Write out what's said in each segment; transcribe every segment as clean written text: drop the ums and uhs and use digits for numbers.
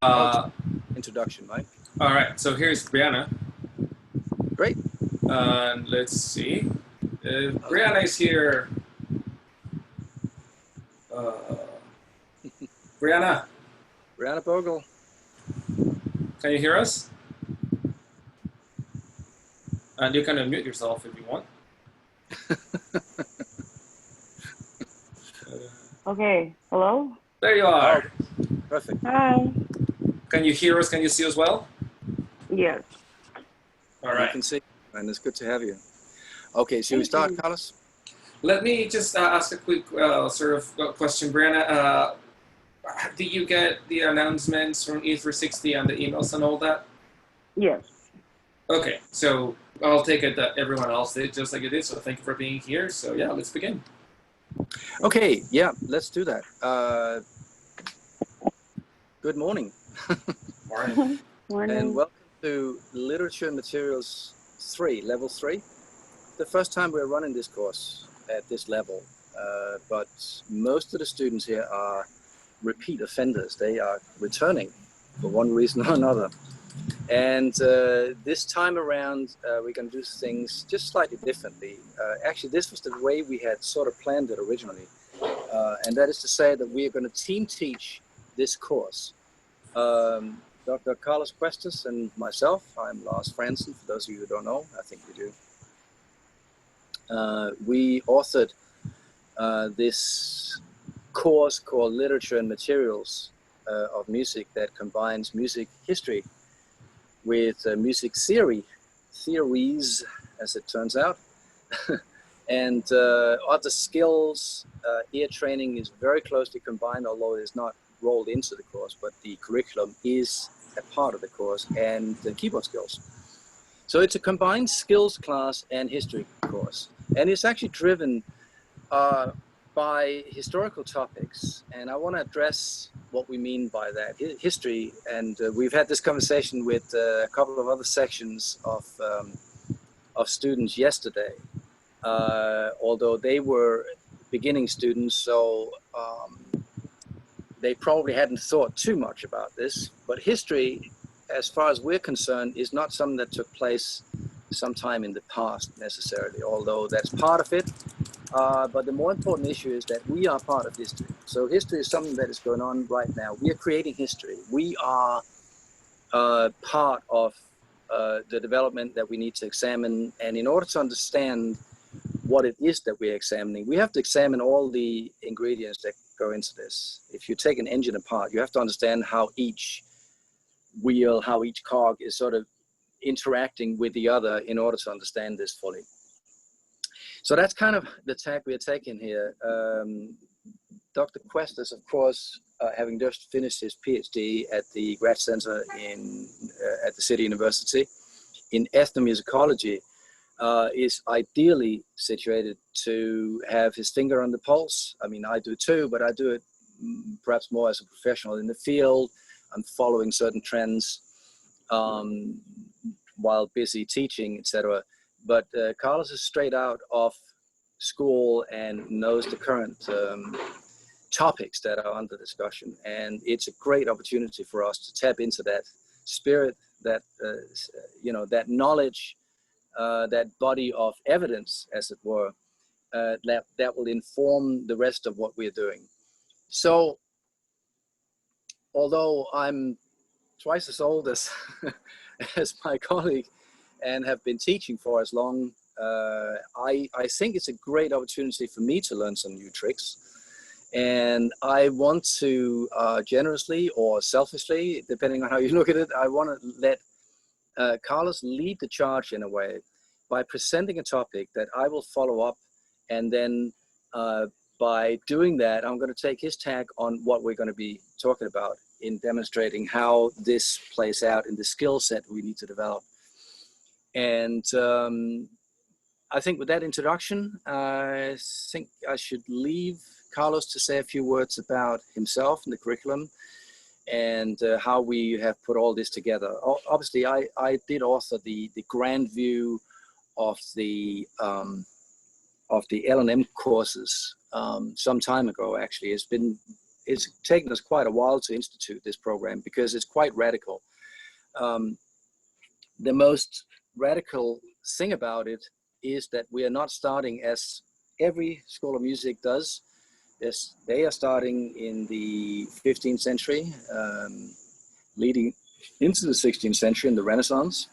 Uh, Introduction, right? all right, so here's Brianna. Great. And let's see. If Brianna is here. Uh, Brianna, Brianna Bogle. can you hear us? And you can unmute yourself if you want. Okay, hello? There you are. Oh, perfect. Hi. Can you hear us? Can you see us well? Yes. All We right. can see, and it's good to have you. Okay, should we start, Carlos? Let me just ask a quick sort of question, Brianna. Did you get the announcements from E360 and the emails and all that? Yes. Okay, so I'll take it that everyone else did just like you did, so thank you for being here. So yeah, let's begin. Okay, yeah, let's do that. Good morning. Morning. Morning. And welcome to Literature and Materials 3, Level 3. The first time we're running this course at this level, but most of the students here are repeat offenders. They are returning for one reason or another. And this time around, we're going to do things just slightly differently. Actually, this was the way we had sort of planned it originally. And that is to say that we are going to team teach this course. Dr. Carlos Cuestas and myself, I'm Lars Fransen, for those of you who don't know, I think you do. We authored this course called Literature and Materials of Music that combines music history with music theories, as it turns out, and other skills. Ear training is very closely combined, although it is not rolled into the course, but the curriculum is a part of the course, and the keyboard skills. So it's a combined skills class and history course, and it's actually driven by historical topics, and I want to address what we mean by that history. And we've had this conversation with a couple of other sections of students yesterday, although they were beginning students, so they probably hadn't thought too much about this. But history, as far as we're concerned, is not something that took place sometime in the past necessarily, although that's part of it. But the more important issue is that we are part of history. So history is something that is going on right now. We are creating history. We are part of the development that we need to examine. And in order to understand what it is that we're examining, we have to examine all the ingredients that go into this. If you take an engine apart, you have to understand how each wheel, how each cog is sort of interacting with the other in order to understand this fully. So that's kind of the tack we're taking here. Dr. Cuestas, of course, having just finished his PhD at the Grad Center at the City University in ethnomusicology, is ideally situated to have his finger on the pulse. I mean, I do too, but I do it perhaps more as a professional in the field. I'm following certain trends while busy teaching, etc. But Carlos is straight out of school and knows the current topics that are under discussion. And it's a great opportunity for us to tap into that spirit, that, that knowledge, that body of evidence, as it were, that will inform the rest of what we're doing. So, although I'm twice as old as, as my colleague and have been teaching for as long, I think it's a great opportunity for me to learn some new tricks. And I want to generously or selfishly, depending on how you look at it, I want to let Carlos lead the charge in a way by presenting a topic that I will follow up, and then by doing that, I'm going to take his tag on what we're going to be talking about in demonstrating how this plays out in the skill set we need to develop. And I think with that introduction, I think I should leave Carlos to say a few words about himself and the curriculum and how we have put all this together. Obviously, I did author the grand view of the L&M courses some time ago. Actually, it's been it's taken us quite a while to institute this program because it's quite radical. The most radical thing about it is that we are not starting as every school of music does. They are starting in the 15th century, leading into the 16th century in the Renaissance.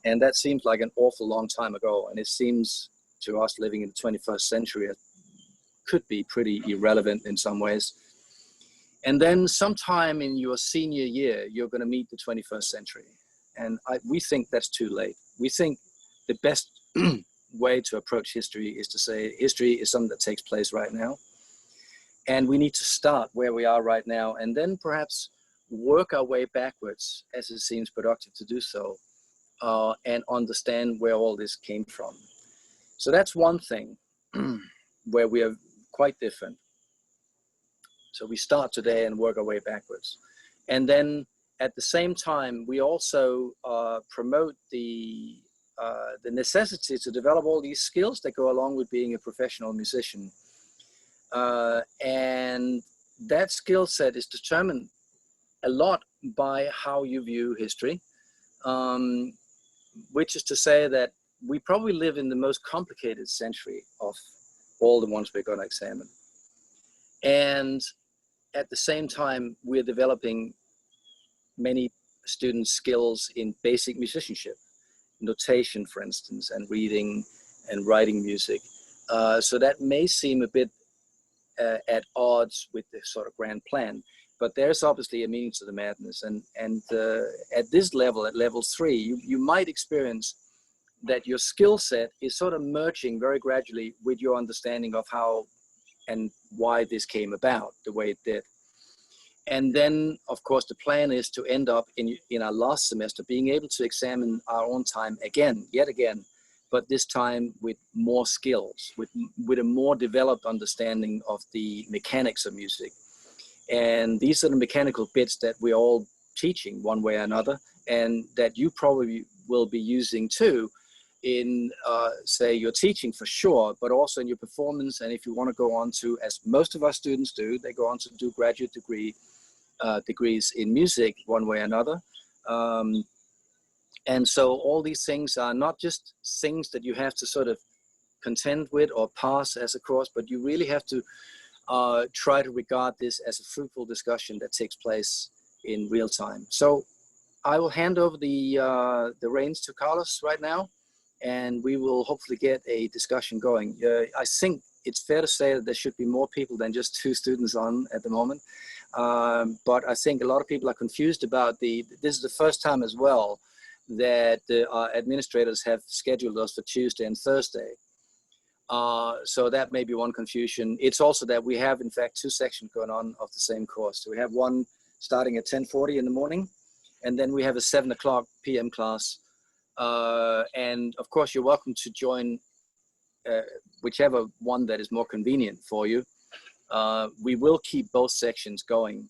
And that seems like an awful long time ago. And it seems to us living in the 21st century, it could be pretty irrelevant in some ways. And then sometime in your senior year, you're going to meet the 21st century. And we think that's too late. We think the best way to approach history is to say history is something that takes place right now. And we need to start where we are right now and then perhaps work our way backwards as it seems productive to do so, and understand where all this came from. So that's one thing where we are quite different. So we start today and work our way backwards. And then at the same time, we also promote the necessity to develop all these skills that go along with being a professional musician. And that skill set is determined a lot by how you view history, which is to say that we probably live in the most complicated century of all the ones we're going to examine. And at the same time, we're developing many students' skills in basic musicianship, notation, for instance, and reading and writing music. So that may seem a bit at odds with the sort of grand plan, but there's obviously a meaning to the madness. And at this level, at level 3, you might experience that your skill set is sort of merging very gradually with your understanding of how and why this came about the way it did. And then, of course, the plan is to end up in our last semester being able to examine our own time again, yet again, but this time with more skills, with a more developed understanding of the mechanics of music. And these are the mechanical bits that we're all teaching one way or another, and that you probably will be using too in, say, your teaching for sure, but also in your performance. And if you want to go on to, as most of our students do, they go on to do graduate degrees in music one way or another. And so all these things are not just things that you have to sort of contend with or pass as a course, but you really have to try to regard this as a fruitful discussion that takes place in real time. So I will hand over the reins to Carlos right now, and we will hopefully get a discussion going. I think it's fair to say that there should be more people than just 2 students on at the moment. But I think a lot of people are confused about this is the first time as well that our administrators have scheduled us for Tuesday and Thursday. So that may be one confusion. It's also that we have, in fact, 2 sections going on of the same course. So we have one starting at 10:40 in the morning, and then we have a 7 o'clock p.m. class. And of course, you're welcome to join whichever one that is more convenient for you. We will keep both sections going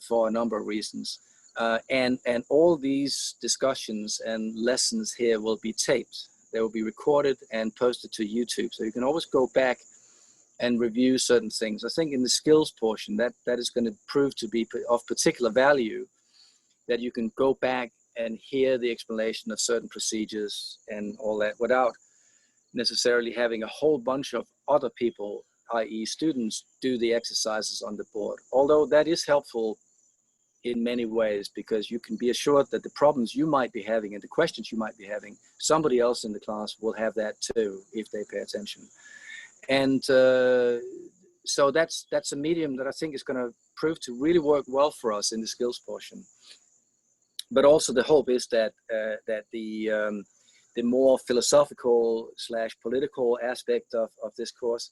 for a number of reasons. And all these discussions and lessons here will be taped. They will be recorded and posted to YouTube. So you can always go back and review certain things. I think in the skills portion, that is going to prove to be of particular value, that you can go back and hear the explanation of certain procedures and all that without necessarily having a whole bunch of other people, i.e. students, do the exercises on the board. Although that is helpful in many ways, because you can be assured that the problems you might be having and the questions you might be having, somebody else in the class will have that too, if they pay attention. And so that's a medium that I think is going to prove to really work well for us in the skills portion. But also the hope is that the more philosophical / political aspect of this course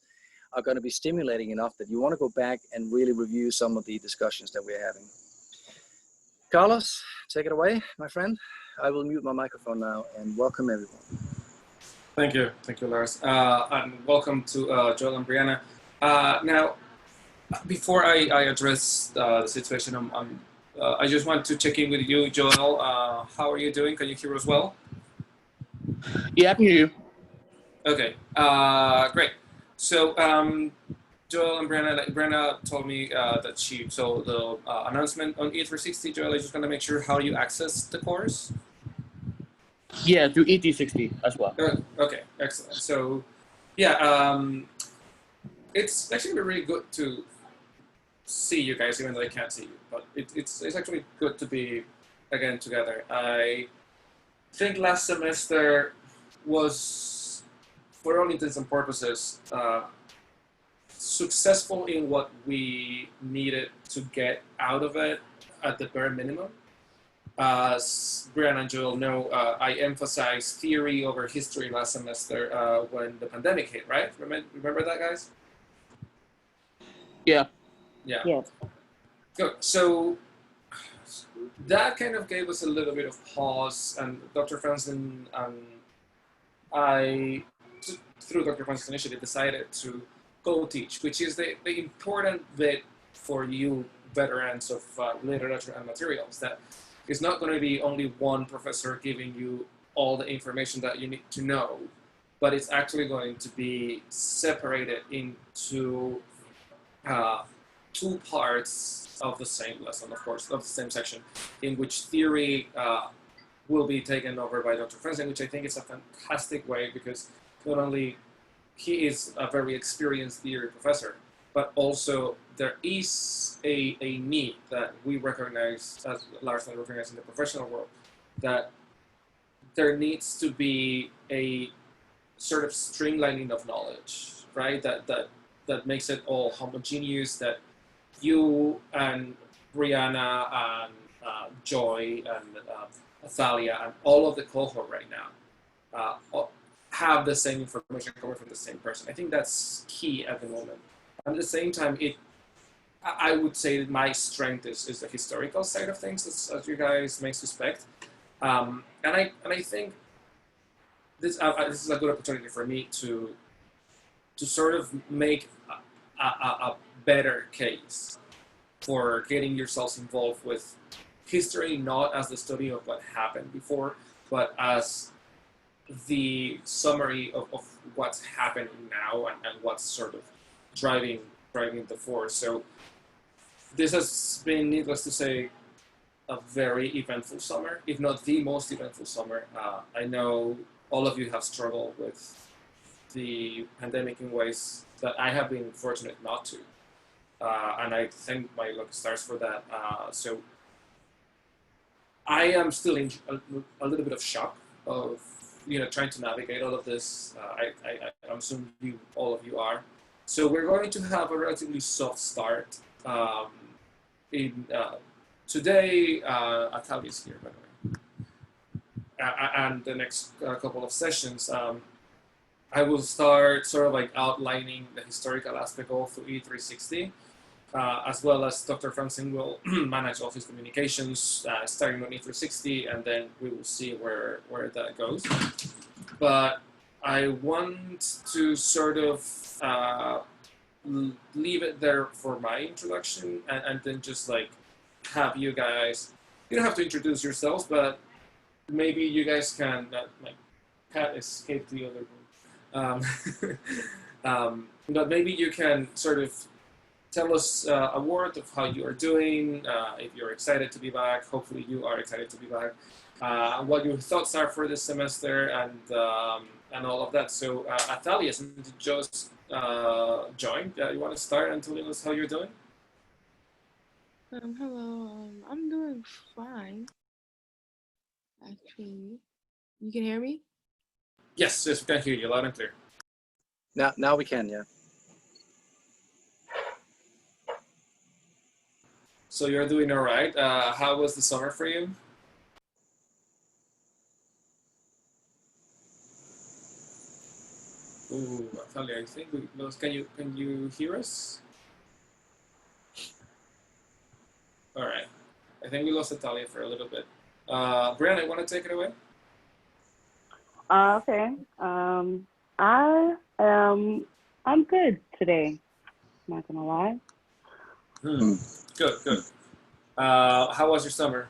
are going to be stimulating enough that you want to go back and really review some of the discussions that we're having. Carlos, take it away, my friend. I will mute my microphone now and welcome everyone. Thank you, Lars, and welcome to Joel and Brianna. Now, before I address the situation, I just want to check in with you, Joel. How are you doing? Can you hear us well? Yeah, I can hear you. Okay, great. So Joel and Brianna, like Brianna told me that she saw the announcement on E360. Joel, I just want to make sure how you access the course. Yeah, through E360 as well. Okay, excellent. So, yeah, it's actually really good to see you guys, even though I can't see you. But it's actually good to be again together. I think last semester was, for all intents and purposes, successful in what we needed to get out of it at the bare minimum. As Brian and Joel know, I emphasized theory over history last semester when the pandemic hit, right? Remember that, guys? Yeah. Yeah. Yes. Good. So that kind of gave us a little bit of pause, and Dr. Franzen and I, through Dr. Franzen's initiative, decided to co-teach, which is the important bit for you veterans of literature and materials, that it's not going to be only one professor giving you all the information that you need to know, but it's actually going to be separated into two parts of the same lesson, of course, of the same section, in which theory will be taken over by Dr. Franzen, which I think is a fantastic way, because not only he is a very experienced theory professor, but also there is a need that we recognize, as Lars and I recognize in the professional world, that there needs to be a sort of streamlining of knowledge, right? That makes it all homogeneous, that you and Brianna and Joy and Athalia and all of the cohort right now have the same information coming from the same person. I think that's key at the moment. At the same time, I would say that my strength is the historical side of things, as you guys may suspect, and I think this is a good opportunity for me to sort of make a better case for getting yourselves involved with history, not as the study of what happened before, but as the summary of what's happening now and what's sort of driving the force. So this has been, needless to say, a very eventful summer, if not the most eventful summer. I know all of you have struggled with the pandemic in ways that I have been fortunate not to. And I thank my lucky stars for that. So I am still in a little bit of shock of trying to navigate all of this. I'm assuming all of you are. So we're going to have a relatively soft start. Today, Atalia is here, by the way. And the next couple of sessions, I will start sort of like outlining the historical aspect of E360, as well as Dr. Franzen will manage all his communications, starting on E360, and then we will see where that goes. But I want to sort of leave it there for my introduction, and then just like have you guys, you don't have to introduce yourselves, but maybe you guys can, my cat escaped the other room. But maybe you can sort of tell us a word of how you are doing, if you're excited to be back. Hopefully you are excited to be back. What your thoughts are for this semester, and all of that. So Athalia, since you just joined, you want to start and tell us how you're doing? Hello. I'm doing fine. Actually, you can hear me? Yes, we can hear you loud and clear. Now we can, yeah. So you're doing all right. How was the summer for you? Ooh, Athalia, I think we lost. Can you hear us? All right. I think we lost Athalia for a little bit. Brianna, want to take it away? Okay. I'm good today. Not gonna lie. Good. How was your summer?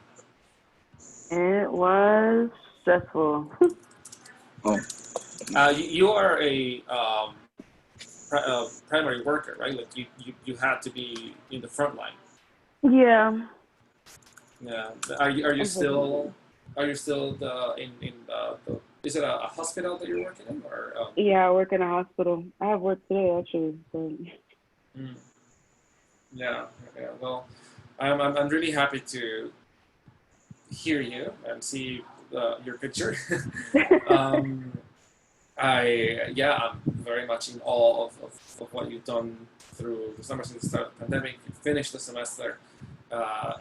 It was stressful. Oh. You are a primary worker, right? Like you had to be in the front line. Yeah. Yeah. Are you Unfortunately. still in the is it a hospital that you're working in or Yeah, I work in a hospital. I have work today actually. But mm, yeah, yeah. Well, I'm really happy to hear you and see your picture. um, I'm very much in awe of what you've done through the summer since the start of the pandemic. You finished the semester.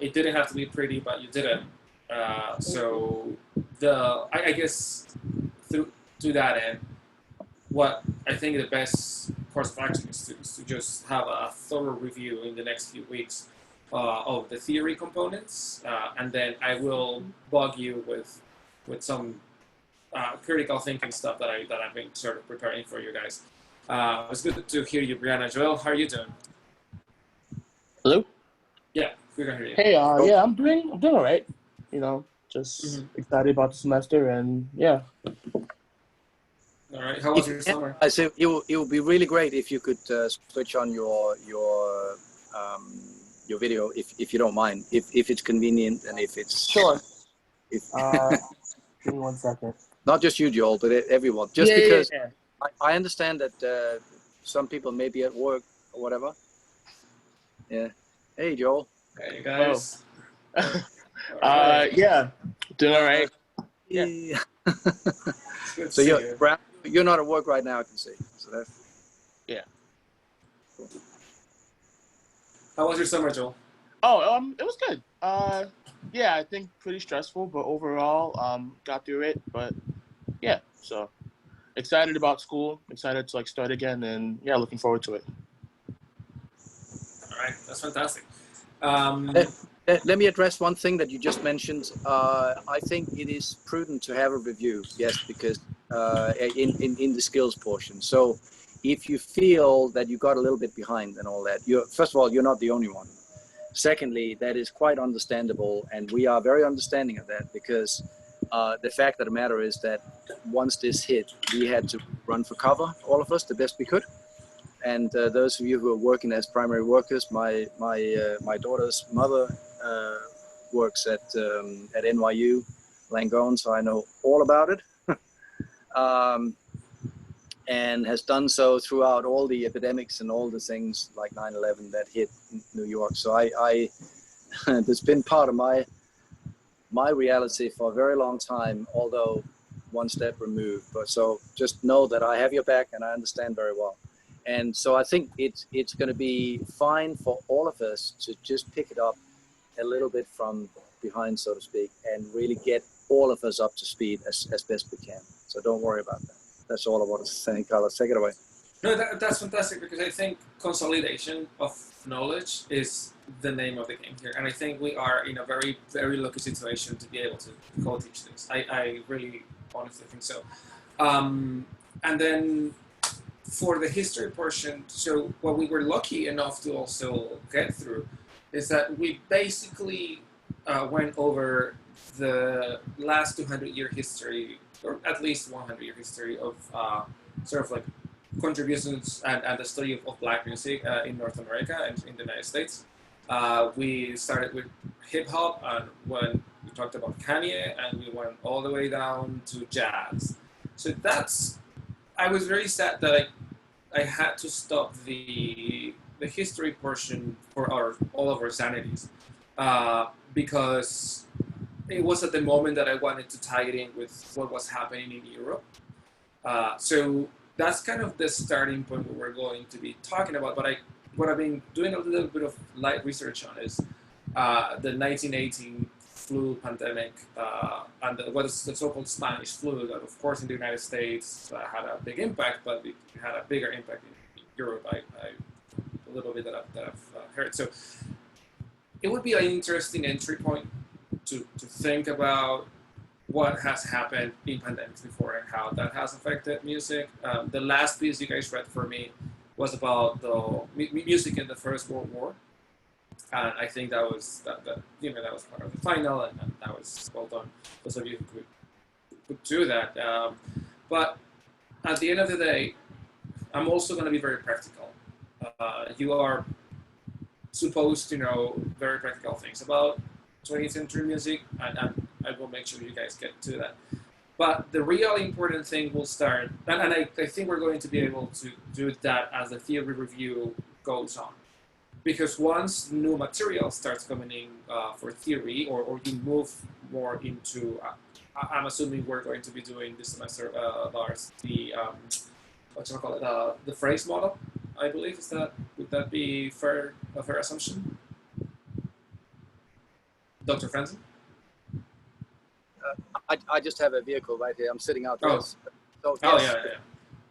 It didn't have to be pretty, but you did it. thank you. So I guess through to that end, what I think the best course of action is to just have a thorough review in the next few weeks of the theory components, and then I will bug you with some critical thinking stuff that I've been sort of preparing for you guys. It's good to hear you, Brianna. Joel, how are you doing? Hello. Yeah, we can hear you. Hey. Yeah, I'm doing all right. You know, just Mhm. excited about the semester, and yeah. All right. How was If your summer? I say it would be really great if you could switch on um, your video if you don't mind, if it's convenient and if it's Sure. if Give me 1 second. not just you, Joel, but everyone. Just Yeah, yeah, because yeah. I understand that some people may be at work or whatever. Yeah. Hey, Joel. Hey, you Oh. guys. All right. Yeah. Doing all right. Yeah. Yeah. It's good to So see you. you're not at work right now, I can see. So that's How was your summer, Joel? Oh, it was good. Yeah, I think pretty stressful, but overall, got through it. But yeah, so excited about school, excited to like start again, and yeah, looking forward to it. All right, that's fantastic. Let me address one thing that you just mentioned. I think it is prudent to have a review, yes, because in the skills portion. So if you feel that you got a little bit behind and all that, first of all, you're not the only one. Secondly, that is quite understandable, and we are very understanding of that because the fact of the matter is that once this hit, we had to run for cover, all of us, the best we could. And those of you who are working as primary workers, my daughter's mother works at NYU Langone, so I know all about it, and has done so throughout all the epidemics and all the things like 9/11 that hit New York. So I that's been part of my reality for a very long time, although one step removed. But so just know that I have your back and I understand very well. And so I think it's going to be fine for all of us to just pick it up a little bit from behind, so to speak, and really get all of us up to speed as best we can. So don't worry about that. That's all I want to say. Carlos, take it away. No, that's fantastic because I think consolidation of knowledge is the name of the game here, and I think we are in a very, very lucky situation to be able to co-teach this. I really honestly think so. And then for the history portion, so what we were lucky enough to also get through is that we basically went over the last 200-year history, or at least 100-year history of sort of like contributions and the study of Black music in North America and in the United States. We started with hip hop, and when we talked about Kanye, and we went all the way down to jazz. So I was very sad that I had to stop the history portion for all of our sanities because it was at the moment that I wanted to tie it in with what was happening in Europe. So that's kind of the starting point where we're going to be talking about. But what I've been doing a little bit of light research on is the 1918 flu pandemic and what is the so-called Spanish flu that, of course, in the United States had a big impact, but it had a bigger impact in Europe. A little bit that I've heard. So it would be an interesting entry point to think about what has happened in pandemics before and how that has affected music. The last piece you guys read for me was about the music in the First World War, and I think that was that was part of the final, and that was well done. Those of you who could do that, but at the end of the day, I'm also going to be very practical. You are supposed to know very practical things about 20th century music, and I will make sure you guys get to that. But the really important thing will start, and I think we're going to be able to do that as the theory review goes on. Because once new material starts coming in for theory, or you move more into, I'm assuming we're going to be doing this semester, Lars, the, what you call it, the phrase model, I believe. Would that be a fair assumption? Dr. Frenzen? I just have a vehicle right here. I'm sitting out there. Oh. So, Oh, yes.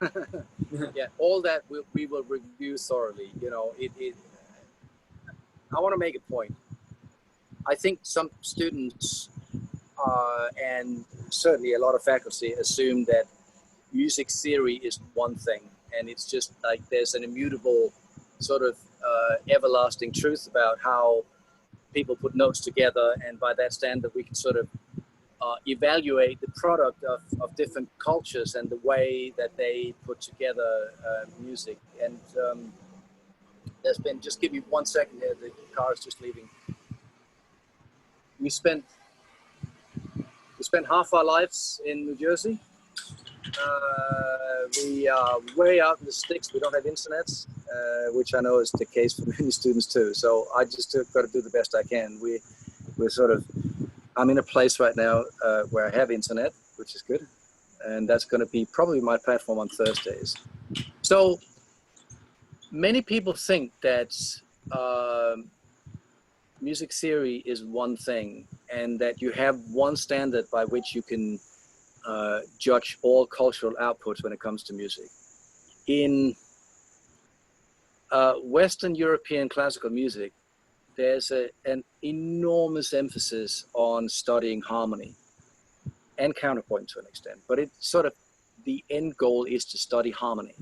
yeah. Yeah, all that we will review thoroughly. You know, I want to make a point. I think some students and certainly a lot of faculty assume that music theory is one thing, and it's just like there's an immutable sort of everlasting truth about how people put notes together, and by that standard we can sort of evaluate the product of different cultures and the way that they put together music. And there's been, just give me 1 second here, the car is just leaving. We spent half our lives in New Jersey. We are way out in the sticks. We don't have internets, which I know is the case for many students too. So I just got to do the best I can. We're sort of, I'm in a place right now where I have internet, which is good. And that's going to be probably my platform on Thursdays. So many people think that music theory is one thing, and that you have one standard by which you can judge all cultural outputs when it comes to music. In Western European classical music, there's an enormous emphasis on studying harmony and counterpoint to an extent, but it's sort of the end goal is to study harmony.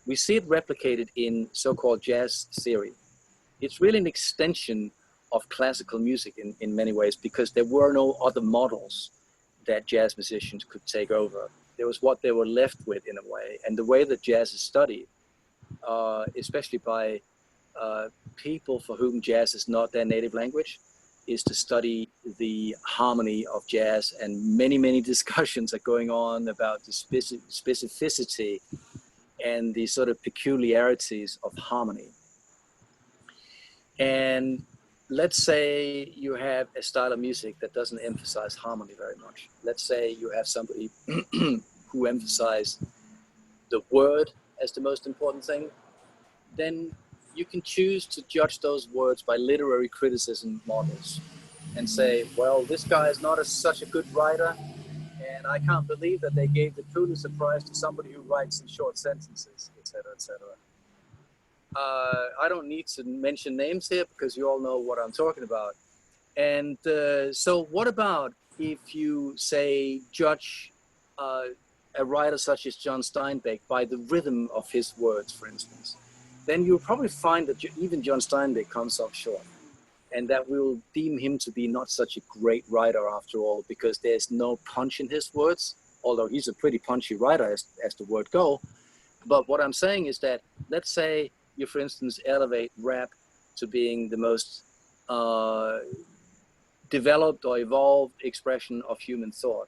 We see it replicated in so-called jazz theory. It's really an extension of classical music in many ways, because there were no other models that jazz musicians could take over. There was what they were left with in a way. And the way that jazz is studied, especially by people for whom jazz is not their native language, is to study the harmony of jazz. And many, many discussions are going on about the specificity and the sort of peculiarities of harmony. And let's say you have a style of music that doesn't emphasize harmony very much. Let's say you have somebody who emphasizes the word as the most important thing. Then you can choose to judge those words by literary criticism models and say, well, this guy is not such a good writer, and I can't believe that they gave the Pulitzer Prize to somebody who writes in short sentences, etc., etc. I don't need to mention names here because you all know what I'm talking about. And so what about if you say judge a writer such as John Steinbeck by the rhythm of his words, for instance? Then you'll probably find that even John Steinbeck comes up short, and that we'll deem him to be not such a great writer after all, because there's no punch in his words, although he's a pretty punchy writer as the word go. But what I'm saying is that, let's say you, for instance, elevate rap to being the most developed or evolved expression of human thought.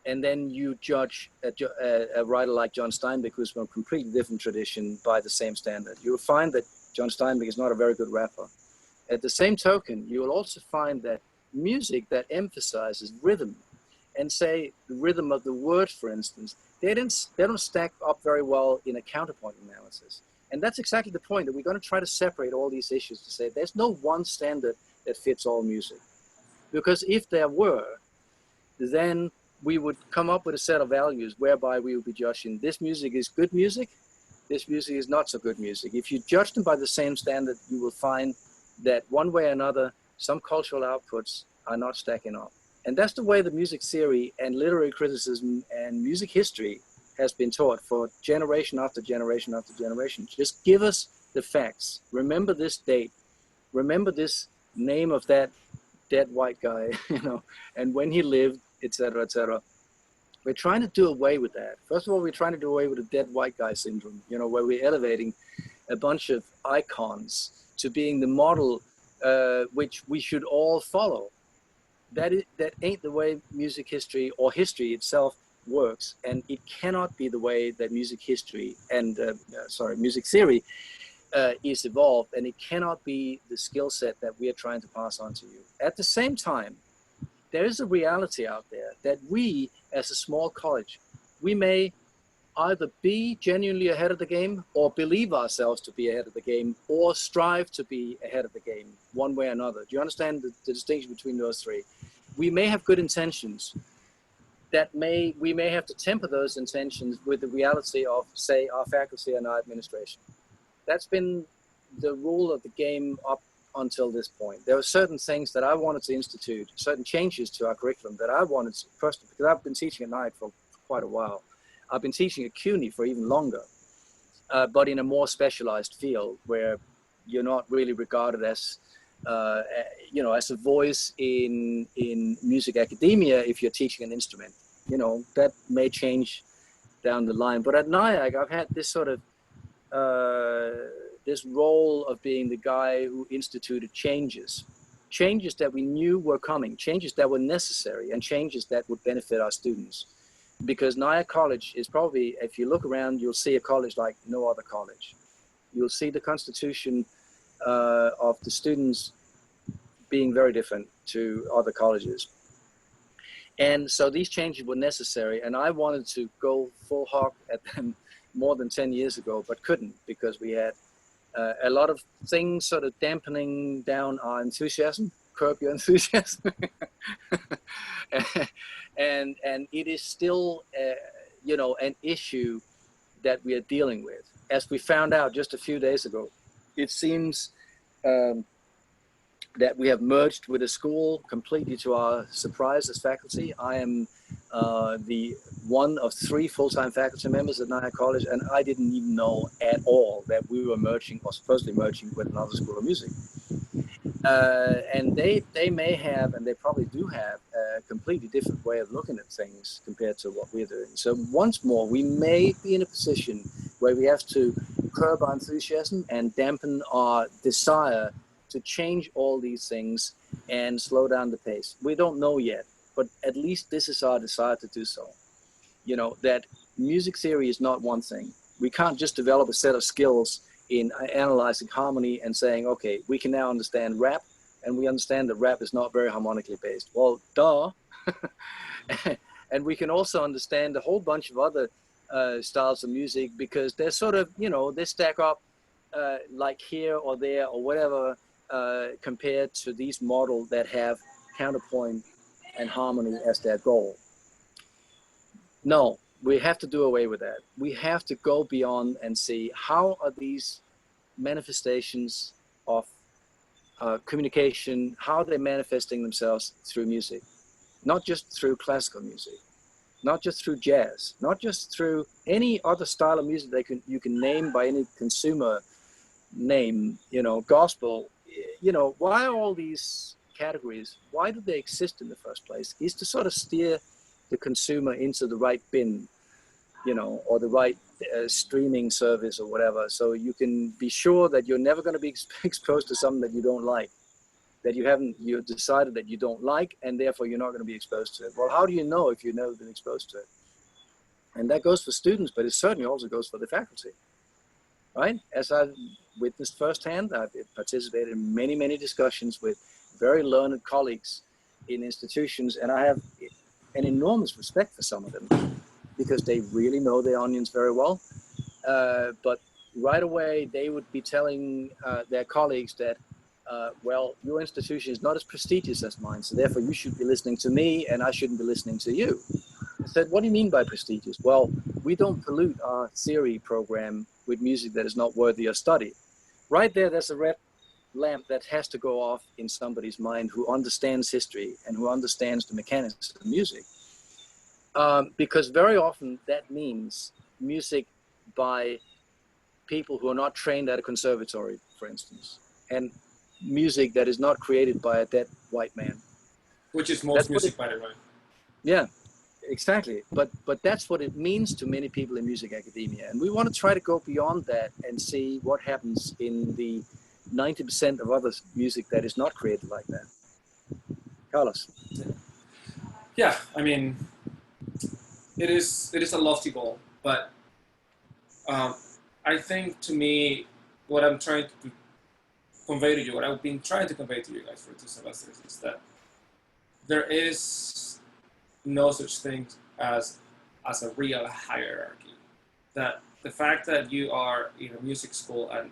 And then you judge a writer like John Steinbeck, who's from a completely different tradition, by the same standard. You'll find that John Steinbeck is not a very good rapper. At the same token, you will also find that music that emphasizes rhythm, and say the rhythm of the word, for instance, they don't stack up very well in a counterpoint analysis. And that's exactly the point, that we're going to try to separate all these issues to say there's no one standard that fits all music. Because if there were, then we would come up with a set of values whereby we would be judging this music is good music, this music is not so good music. If you judge them by the same standard, you will find that one way or another, some cultural outputs are not stacking up. And that's the way the music theory and literary criticism and music history has been taught for generation after generation after generation. Just give us the facts. Remember this date. Remember this name of that dead white guy, you know, and when he lived, etc., etc. We're trying to do away with that. First of all, we're trying to do away with the dead white guy syndrome, you know, where we're elevating a bunch of icons to being the model which we should all follow. That ain't the way music history or history itself works, and it cannot be the way that music history and music theory is evolved, and it cannot be the skill set that we are trying to pass on to you. At the same time, there is a reality out there that we, as a small college, we may either be genuinely ahead of the game or believe ourselves to be ahead of the game or strive to be ahead of the game one way or another. Do you understand the distinction between those three? We may have good intentions. We may have to temper those intentions with the reality of, say, our faculty and our administration. That's been the rule of the game up until this point. There were certain things that I wanted to institute, certain changes to our curriculum that I wanted to, first, because I've been teaching at night for quite a while. I've been teaching at CUNY for even longer, but in a more specialized field where you're not really regarded as, as a voice in music academia if you're teaching an instrument. You know, that may change down the line. But at NIAC, I've had this sort of, this role of being the guy who instituted changes that we knew were coming, changes that were necessary, and changes that would benefit our students. Because Nyack College is probably, if you look around, you'll see a college like no other college. You'll see the constitution of the students being very different to other colleges. And so these changes were necessary, and I wanted to go full hog at them more than 10 years ago, but couldn't, because we had a lot of things sort of dampening down our enthusiasm, curb your enthusiasm. and it is still, an issue that we are dealing with. As we found out just a few days ago, it seems that we have merged with a school completely to our surprise as faculty. I am the one of 3 full-time faculty members at Nyack College, and I didn't even know at all that we were merging or supposedly merging with another school of music. And they may have, and they probably do have, a completely different way of looking at things compared to what we're doing. So once more, we may be in a position where we have to curb our enthusiasm and dampen our desire to change all these things and slow down the pace. We don't know yet, but at least this is our desire to do so. You know, that music theory is not one thing. We can't just develop a set of skills in analyzing harmony and saying, okay, we can now understand rap, and we understand that rap is not very harmonically based. Well, duh. And we can also understand a whole bunch of other styles of music, because they're sort of, they stack up like here or there or whatever, compared to these models that have counterpoint and harmony as their goal. No, we have to do away with that. We have to go beyond and see how are these manifestations of communication, how they're manifesting themselves through music, not just through classical music, not just through jazz, not just through any other style of music you can name by any consumer name, gospel. Why are all these categories, why do they exist in the first place? Is to sort of steer the consumer into the right bin, or the right streaming service or whatever. So you can be sure that you're never going to be exposed to something that you don't like, that you decided that you don't like, and therefore you're not going to be exposed to it. Well, how do you know if you've never been exposed to it? And that goes for students, but it certainly also goes for the faculty, right? As I've witnessed firsthand, I've participated in many, many discussions with very learned colleagues in institutions, and I have an enormous respect for some of them because they really know their onions very well. But right away, they would be telling their colleagues that, well, your institution is not as prestigious as mine, so therefore you should be listening to me and I shouldn't be listening to you. I said, what do you mean by prestigious? Well, we don't pollute our theory program with music that is not worthy of study. Right there, there's a red lamp that has to go off in somebody's mind who understands history and who understands the mechanics of music. Because very often that means music by people who are not trained at a conservatory, for instance, and music that is not created by a dead white man. Which is most music, by the way. Yeah, Exactly, but that's what it means to many people in music academia, and we want to try to go beyond that and see what happens in the 90% of other music that is not created like that. Carlos. Yeah, I mean, it is a lofty goal, but um, I think to me, what I'm trying to convey to you, what I've been trying to convey to you guys for 2 semesters, is that there is no such thing as a real hierarchy. That the fact that you are in a music school and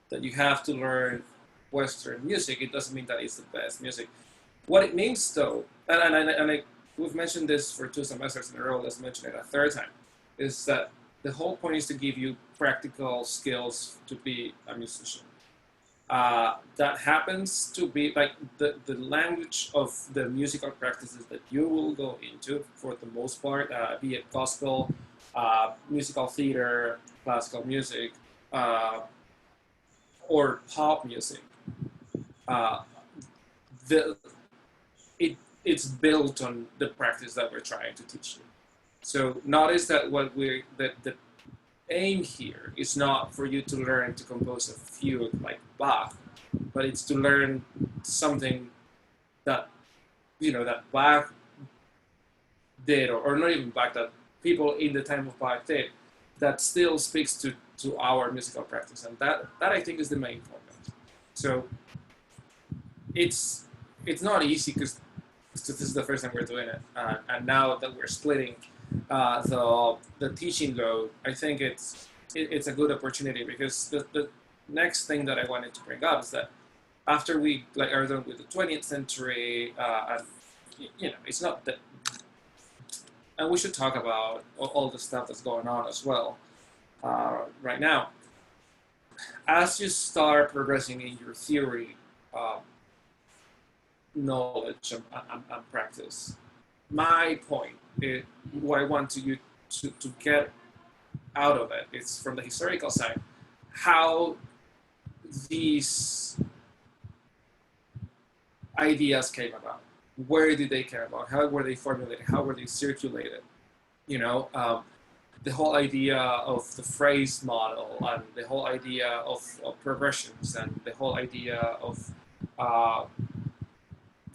that you have to learn Western music, it doesn't mean that it's the best music. What it means, though, we've mentioned this for 2 semesters in a row, let's mention it a third time, is that the whole point is to give you practical skills to be a musician. That happens to be like the language of the musical practices that you will go into for the most part, be it gospel, musical theater, classical music, or pop music. Uh, the it's built on the practice that we're trying to teach you. So notice that the aim here is not for you to learn to compose a fugue like Bach, but it's to learn something that that Bach did, or not even Bach, that people in the time of Bach did, that still speaks to our musical practice, and that I think is the main point. So it's not easy because this is the first time we're doing it, and now that we're splitting the teaching load, I think it's a good opportunity, because the next thing that I wanted to bring up is that after we are done with the 20th century, and it's not that, and we should talk about all the stuff that's going on as well right now. As you start progressing in your theory knowledge and practice, my point, what I want you to get out of it is, from the historical side, how these ideas came about. Where did they come about? How were they formulated? How were they circulated? The whole idea of the phrase model, and the whole idea of progressions, and the whole idea of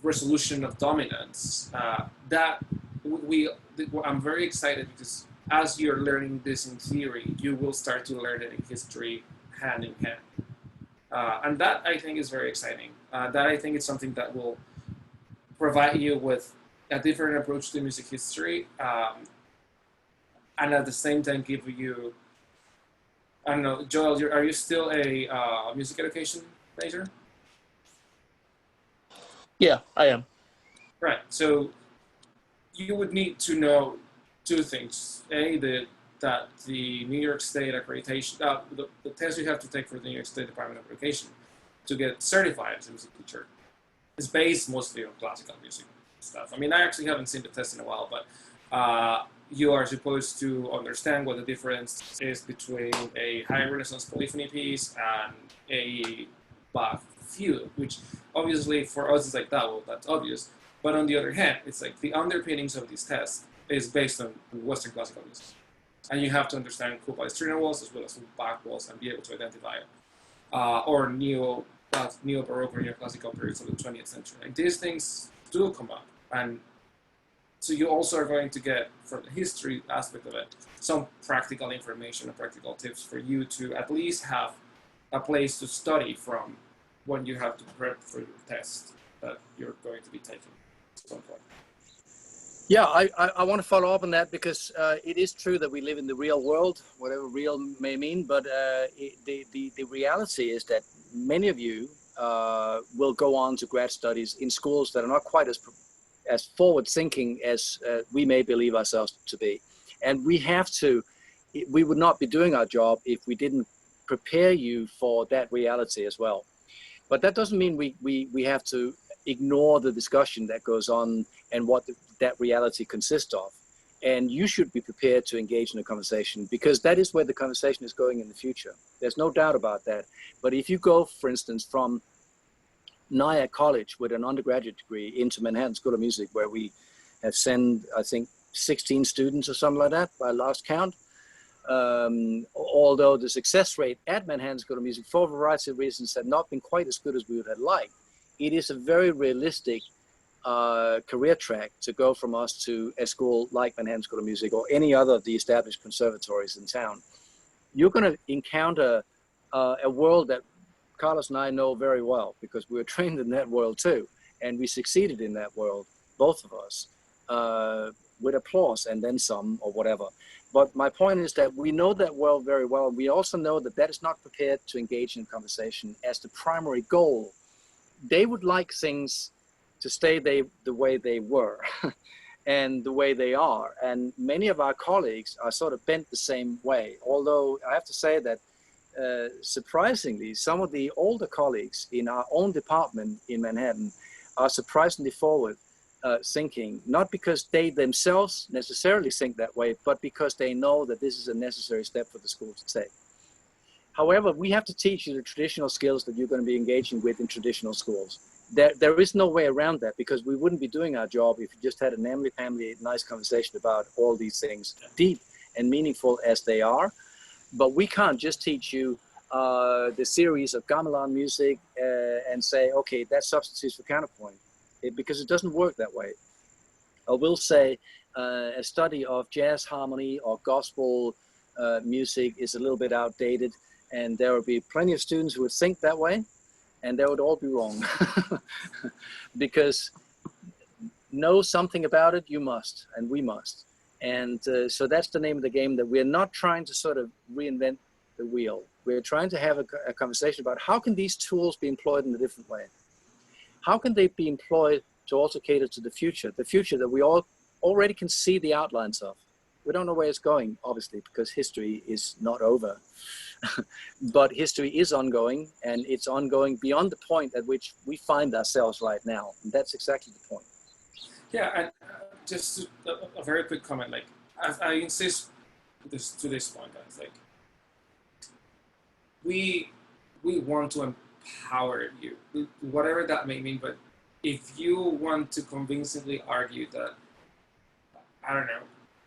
resolution of dominance. I'm very excited, because as you're learning this in theory, you will start to learn it in history hand in hand. And that, I think, is very exciting. That, I think, is something that will provide you with a different approach to music history, and at the same time give you, I don't know, Joel, are you still a music education major? Yeah, I am. Right. So you would need to know two things. That the New York State accreditation, the test you have to take for the New York State Department of Education to get certified as a music teacher is based mostly on classical music stuff. I mean, I actually haven't seen the test in a while, but you are supposed to understand what the difference is between a high Renaissance polyphony piece and a Bach fugue, which obviously for us is like that. Well, that's obvious. But on the other hand, it's like the underpinnings of this test is based on Western classical music. And you have to understand who Palestrina was, as well as who Bach was, and be able to identify it. Or neo-Baroque or neoclassical periods of the 20th century. Like, these things do come up. And so you also are going to get, from the history aspect of it, some practical information and practical tips for you to at least have a place to study from when you have to prep for your test that you're going to be taking at some point. Yeah, I want to follow up on that, because it is true that we live in the real world, whatever real may mean, but the reality is that many of you will go on to grad studies in schools that are not quite as forward-thinking as we may believe ourselves to be. And we would not be doing our job if we didn't prepare you for that reality as well. But that doesn't mean we have to ignore the discussion that goes on and what that reality consists of. And you should be prepared to engage in a conversation, because that is where the conversation is going in the future. There's no doubt about that. But if you go, for instance, from Nyack College with an undergraduate degree into Manhattan School of Music, where we have sent, I think, 16 students or something like that by last count. Although the success rate at Manhattan School of Music, for a variety of reasons, had not been quite as good as we would have liked, it is a very realistic career track to go from us to a school like Manhattan School of Music or any other of the established conservatories in town. You're going to encounter a world that Carlos and I know very well, because we were trained in that world too, and we succeeded in that world, both of us, with applause and then some or whatever. But my point is that we know that world very well. We also know that that is not prepared to engage in conversation as the primary goal. They would like things to stay the way they were and the way they are. And many of our colleagues are sort of bent the same way. Although I have to say that surprisingly, some of the older colleagues in our own department in Manhattan are surprisingly forward thinking, not because they themselves necessarily think that way, but because they know that this is a necessary step for the school to take. However, we have to teach you the traditional skills that you're going to be engaging with in traditional schools. There is no way around that, because we wouldn't be doing our job if we just had a namely-pamely nice conversation about all these things, deep and meaningful as they are. But we can't just teach you the series of gamelan music and say, okay, that substitutes for counterpoint, because it doesn't work that way. I will say a study of jazz harmony or gospel music is a little bit outdated, and there will be plenty of students who would think that way, and they would all be wrong. Because know something about it, you must, and we must. And so that's the name of the game, that we're not trying to sort of reinvent the wheel. We're trying to have a conversation about how can these tools be employed in a different way? How can they be employed to also cater to the future that we all already can see the outlines of? We don't know where it's going, obviously, because history is not over. But history is ongoing, and it's ongoing beyond the point at which we find ourselves right now. And that's exactly the point. Yeah, and just a very quick comment. Like, I insist to this point, guys. Like, we want to empower you, whatever that may mean. But if you want to convincingly argue that, I don't know,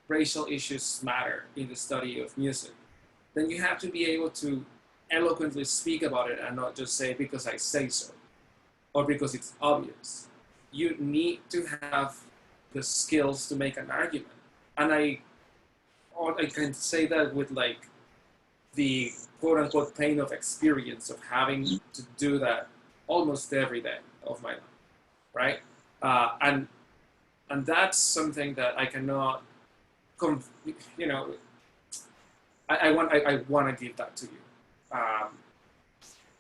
racial issues matter in the study of music, then you have to be able to eloquently speak about it and not just say because I say so or because it's obvious. You need to have the skills to make an argument. And I can say that with like the quote unquote pain of experience of having to do that almost every day of my life, right? And that's something that I cannot, you know, I want to give that to you.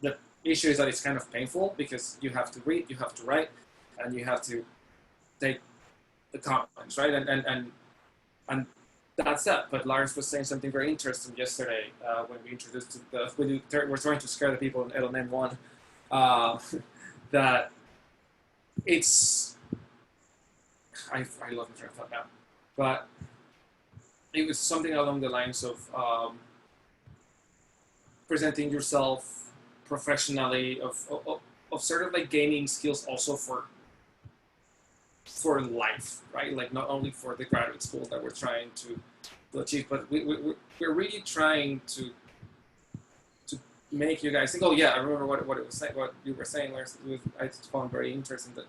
The issue is that it's kind of painful because you have to read, you have to write, and you have to take the comments, right? And that's that. But Lars was saying something very interesting yesterday when we introduced when we're trying to scare the people in LNM 1, that it's, I love the train of thought now, but it was something along the lines of presenting yourself professionally, of sort of like gaining skills also for life, right? Like not only for the graduate school that we're trying to achieve, but we're really trying to make you guys think, oh yeah, I remember what it was saying, what you were saying, Lars. I found very interesting that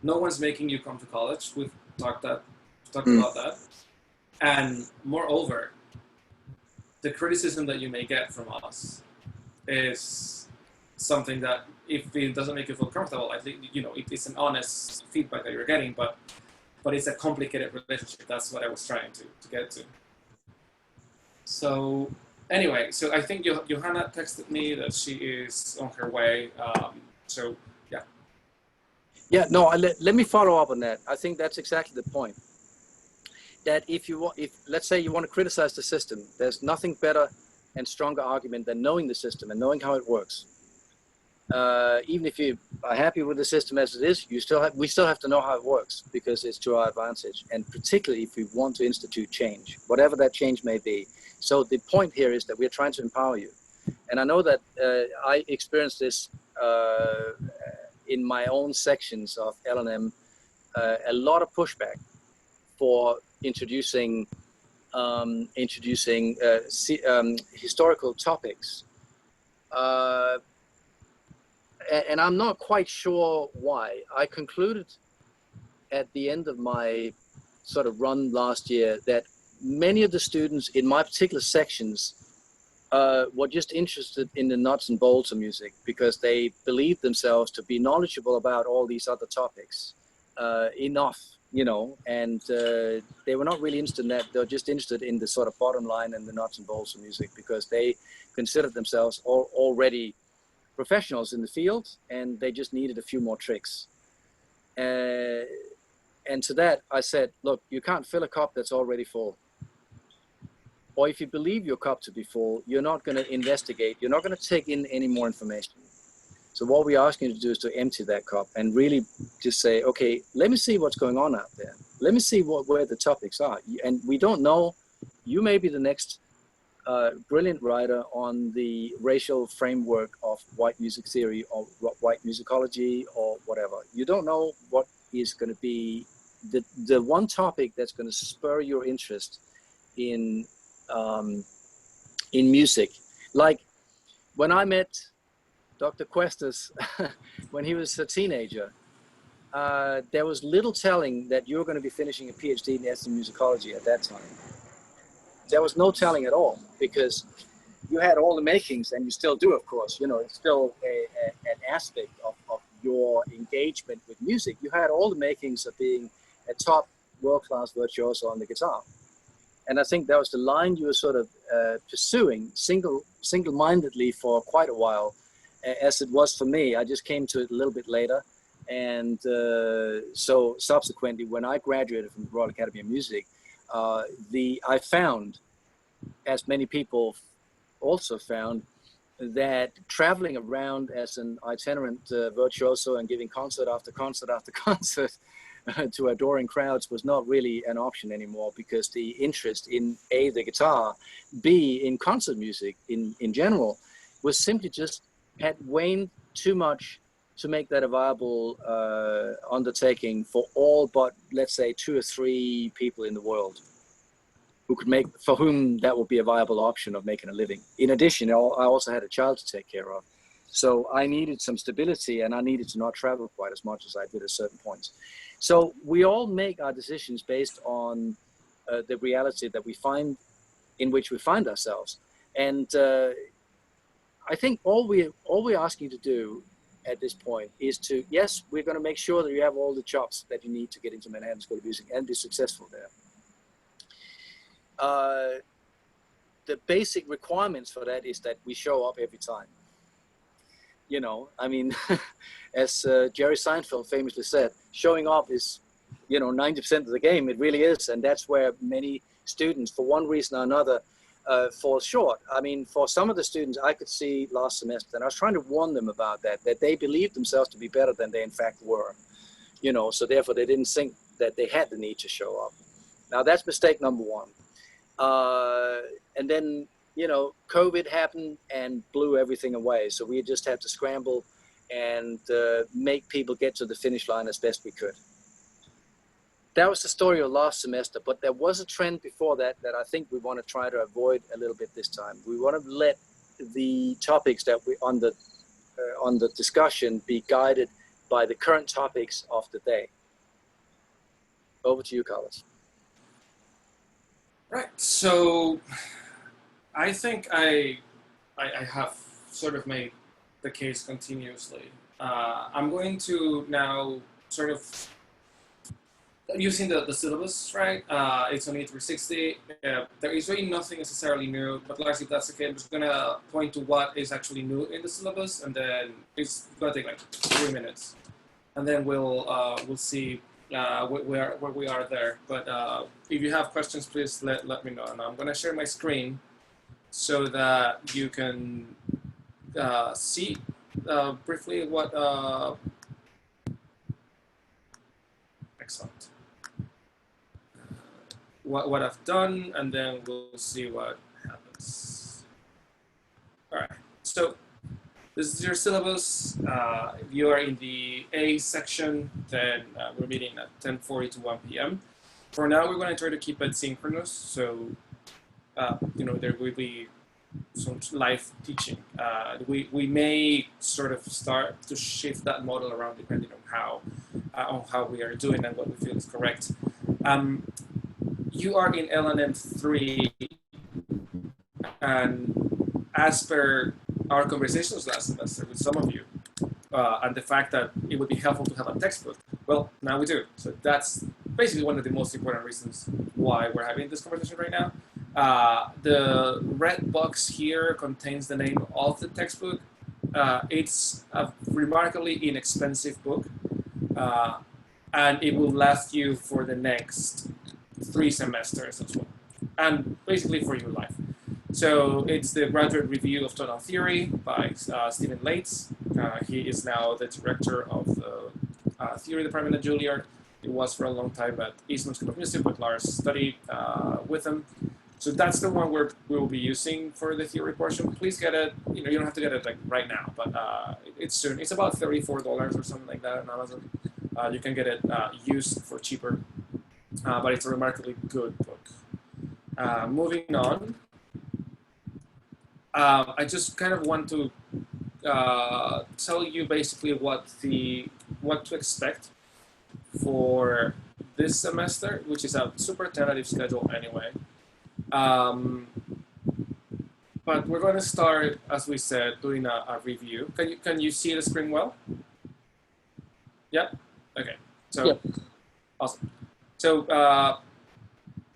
no one's making you come to college. We've talked about that. And moreover, the criticism that you may get from us is something that if it doesn't make you feel comfortable, I think, you know, it's an honest feedback that you're getting, but it's a complicated relationship. That's what I was trying to get to. So anyway, so I think Johanna texted me that she is on her way. So yeah. Yeah, no, let me follow up on that. I think that's exactly the point. That if let's say you want to criticize the system, there's nothing better and stronger argument than knowing the system and knowing how it works. Even if you are happy with the system as it is, we still have to know how it works, because it's to our advantage, and particularly if we want to institute change, whatever that change may be. So the point here is that we're trying to empower you. And I know that I experienced this in my own sections of LNM, a lot of pushback for introducing historical topics. And I'm not quite sure why. I concluded at the end of my sort of run last year that many of the students in my particular sections were just interested in the nuts and bolts of music because they believed themselves to be knowledgeable about all these other topics enough, you know, and they were not really interested in that. They were just interested in the sort of bottom line and the nuts and bolts of music because they considered themselves already professionals in the field and they just needed a few more tricks. And to that, I said, look, you can't fill a cup that's already full. Or if you believe your cup to be full, you're not going to investigate. You're not going to take in any more information. So what we're asking you to do is to empty that cup and really just say, okay, let me see what's going on out there. Let me see where the topics are. And we don't know, you may be the next brilliant writer on the racial framework of white music theory or white musicology or whatever. You don't know what is going to be the one topic that's going to spur your interest in music. Like when I met Dr. Cuestas when he was a teenager, there was little telling that you were going to be finishing a PhD in ethnomusicology at that time. There was no telling at all because you had all the makings, and you still do, of course. You know, it's still an aspect of your engagement with music. You had all the makings of being a top world-class virtuoso on the guitar. And I think that was the line you were sort of pursuing single-mindedly for quite a while, as it was for me. I just came to it a little bit later. And so subsequently, when I graduated from the Royal Academy of Music, I found, as many people also found, that traveling around as an itinerant virtuoso and giving concert after concert after concert to adoring crowds was not really an option anymore, because the interest in A, the guitar, B, in concert music in general, was simply just had waned too much to make that a viable undertaking for all but, let's say, 2 or 3 people in the world for whom that would be a viable option of making a living. In addition, I also had a child to take care of. So I needed some stability, and I needed to not travel quite as much as I did at certain points. So we all make our decisions based on the reality that we find, in which we find ourselves. And I think all we're asking you to do at this point is to, yes, we're going to make sure that you have all the chops that you need to get into Manhattan School of Music and be successful there. The basic requirements for that is that we show up every time. You know, I mean, as Jerry Seinfeld famously said, showing up is, 90% of the game. It really is. And that's where many students, for one reason or another, fall short. I mean, for some of the students I could see last semester, and I was trying to warn them about that they believed themselves to be better than they in fact were, so therefore they didn't think that they had the need to show up. Now that's mistake number one. And then, COVID happened and blew everything away. So we just had to scramble and make people get to the finish line as best we could. That was the story of last semester, but there was a trend before that I think we want to try to avoid a little bit this time. We want to let the topics that we on the discussion be guided by the current topics of the day. Over to you, Carlos. Right. So I think I have sort of made the case continuously. I'm going to now sort of using the syllabus, right? It's on E360. There is really nothing necessarily new, but largely if that's okay, I'm just gonna point to what is actually new in the syllabus, and then it's gonna take like 3 minutes, and then we'll see where we are there. But if you have questions, please let me know. And I'm gonna share my screen so that you can see briefly what. Excellent. What I've done, and then we'll see what happens. All right, so this is your syllabus. If you are in the A section, then we're meeting at 10:40 to 1 p.m. For now, we're going to try to keep it synchronous, so there will be some live teaching. We may sort of start to shift that model around depending on how we are doing and what we feel is correct. You are in LNM 3, and as per our conversations last semester with some of you, and the fact that it would be helpful to have a textbook, well, now we do. So that's basically one of the most important reasons why we're having this conversation right now. The red box here contains the name of the textbook. It's a remarkably inexpensive book, and it will last you for the next 3 semesters as well, and basically for your life. So it's the graduate review of tonal theory by Stephen Leitz. He is now the director of the theory department at Juilliard. He was for a long time at Eastman School of Music, but Lars studied with him. So that's the one we will be using for the theory portion. Please get it. You don't have to get it like right now, but it's soon. It's about $34 or something like that on Amazon. You can get it used for cheaper, but it's a remarkably good book. Moving on. I just kind of want to tell you basically what to expect for this semester, which is a super tentative schedule anyway. But we're going to start, as we said, doing a review. Can you see the screen well? Yeah. Okay. So yep. Awesome. So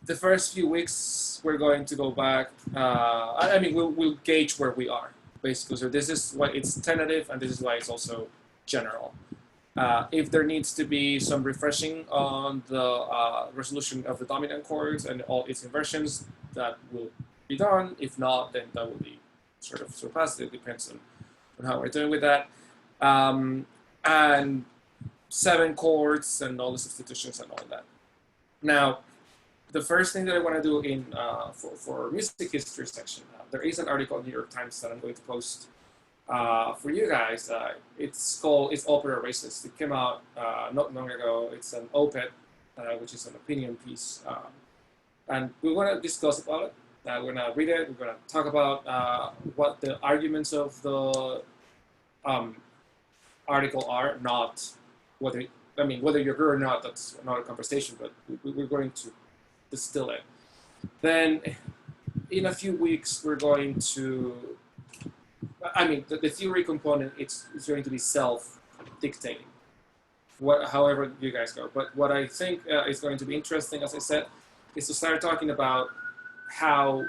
the first few weeks we're going to go back. We'll gauge where we are basically. So this is why it's tentative, and this is why it's also general. If there needs to be some refreshing on the resolution of the dominant chords and all its inversions, that will be done. If not, then that will be sort of surpassed. It depends on how we're doing with that. And 7 chords and all the substitutions and all that. Now, the first thing that I want to do for music history section, there is an article in the New York Times that I'm going to post for you guys. It's Opera Racist. It came out not long ago. It's an op-ed, which is an opinion piece. And we want to discuss about it. We're going to read it. We're going to talk about what the arguments of the article are, not whether you're good or not, that's another conversation, but we're going to distill it. Then in a few weeks, we're going to, the theory component, it's going to be self-dictating, however you guys go. But what I think is going to be interesting, as I said, is to start talking about how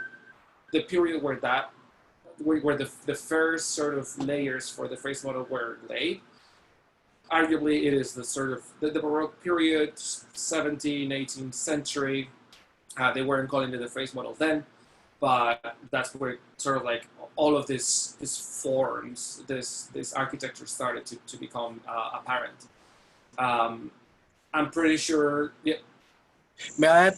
the period where the first sort of layers for the phrase model were laid. Arguably, it is the sort of the Baroque period, 17th, 18th century. They weren't calling it the phrase model then, but that's where sort of like all of these forms, this architecture started to become apparent. I'm pretty sure. Yeah. May I add,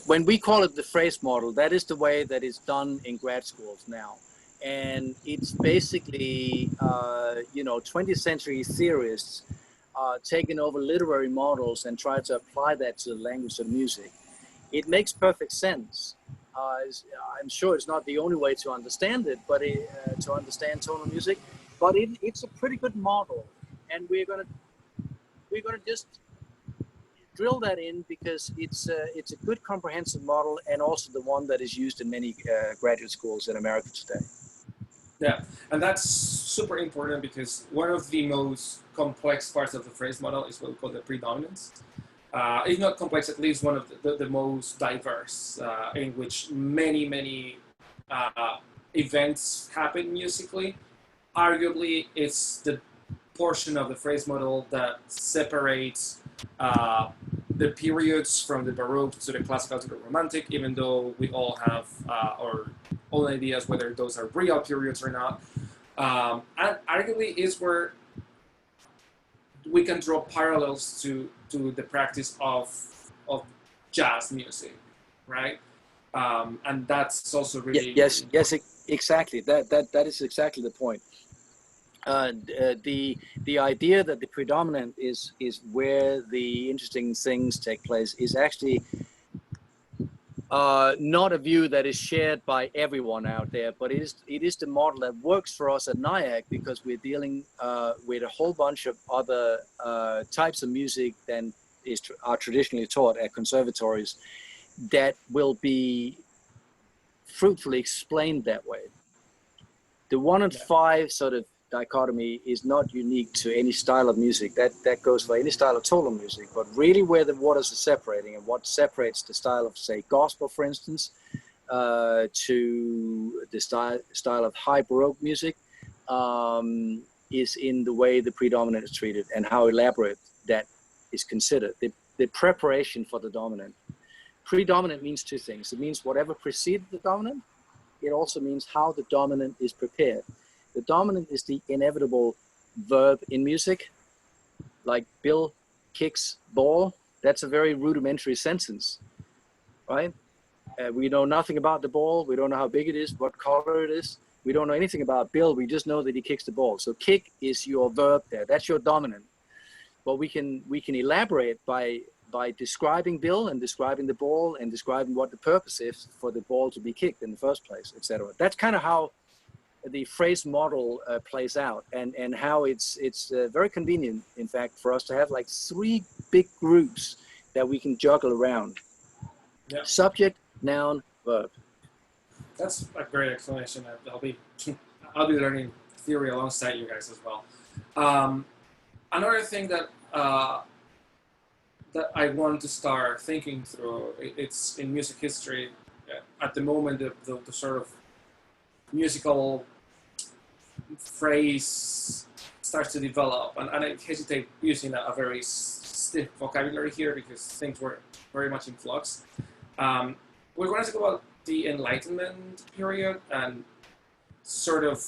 when we call it the phrase model, that is the way that it's done in grad schools now. And it's basically, 20th century theorists taking over literary models and try to apply that to the language of music. It makes perfect sense. I'm sure it's not the only way to understand it, but to understand tonal music, but it's a pretty good model. And we're gonna just drill that in because it's a good comprehensive model, and also the one that is used in many graduate schools in America today. Yeah, and that's super important because one of the most complex parts of the phrase model is what we call the predominance. If not complex, at least one of the most diverse, in which many events happen musically. Arguably, it's the portion of the phrase model that separates the periods from the Baroque to the classical to the Romantic, even though we all have our own ideas whether those are real periods or not. And arguably is where we can draw parallels to the practice of jazz music, right? And that's also really yes, exactly. That is exactly the point. The idea that the predominant is where the interesting things take place is actually not a view that is shared by everyone out there, but it is the model that works for us at NIAC because we're dealing with a whole bunch of other types of music than are traditionally taught at conservatories that will be fruitfully explained that way. The 1 and 5 sort of dichotomy is not unique to any style of music. That goes for any style of total music, but really where the waters are separating and what separates the style of, say, gospel, for instance, to the style of high Baroque music is in the way the predominant is treated and how elaborate that is considered. The preparation for the dominant. Predominant means two things. It means whatever preceded the dominant. It also means how the dominant is prepared. The dominant is the inevitable verb in music, like Bill kicks ball. That's a very rudimentary sentence, right? We know nothing about the ball. We don't know how big it is, what color it is. We don't know anything about Bill. We just know that he kicks the ball. So kick is your verb there. That's your dominant. But we can elaborate by describing Bill and describing the ball and describing what the purpose is for the ball to be kicked in the first place, etc. That's kind of how the phrase model plays out, and how it's very convenient, in fact, for us to have like 3 big groups that we can juggle around. Yeah. Subject, noun, verb. That's a great explanation. I'll be learning theory alongside you guys as well. Another thing that that I want to start thinking through, it's in music history. At the moment, the sort of musical phrase starts to develop, and I hesitate using a very stiff vocabulary here because things were very much in flux. We're going to talk about the Enlightenment period and sort of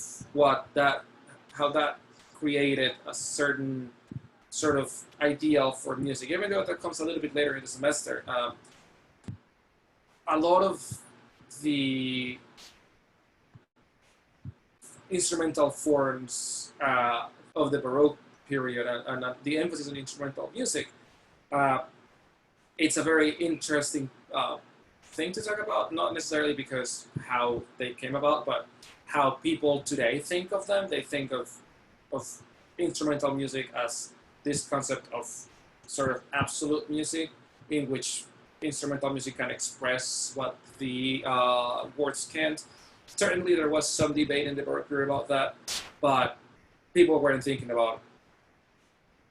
how that created a certain sort of ideal for music, even though that comes a little bit later in the semester. A lot of the instrumental forms of the Baroque period and the emphasis on instrumental music, it's a very interesting thing to talk about, not necessarily because how they came about, but how people today think of them. They think of instrumental music as this concept of sort of absolute music in which instrumental music can express what the words can't. Certainly there was some debate in the Baroque period about that, but people weren't thinking about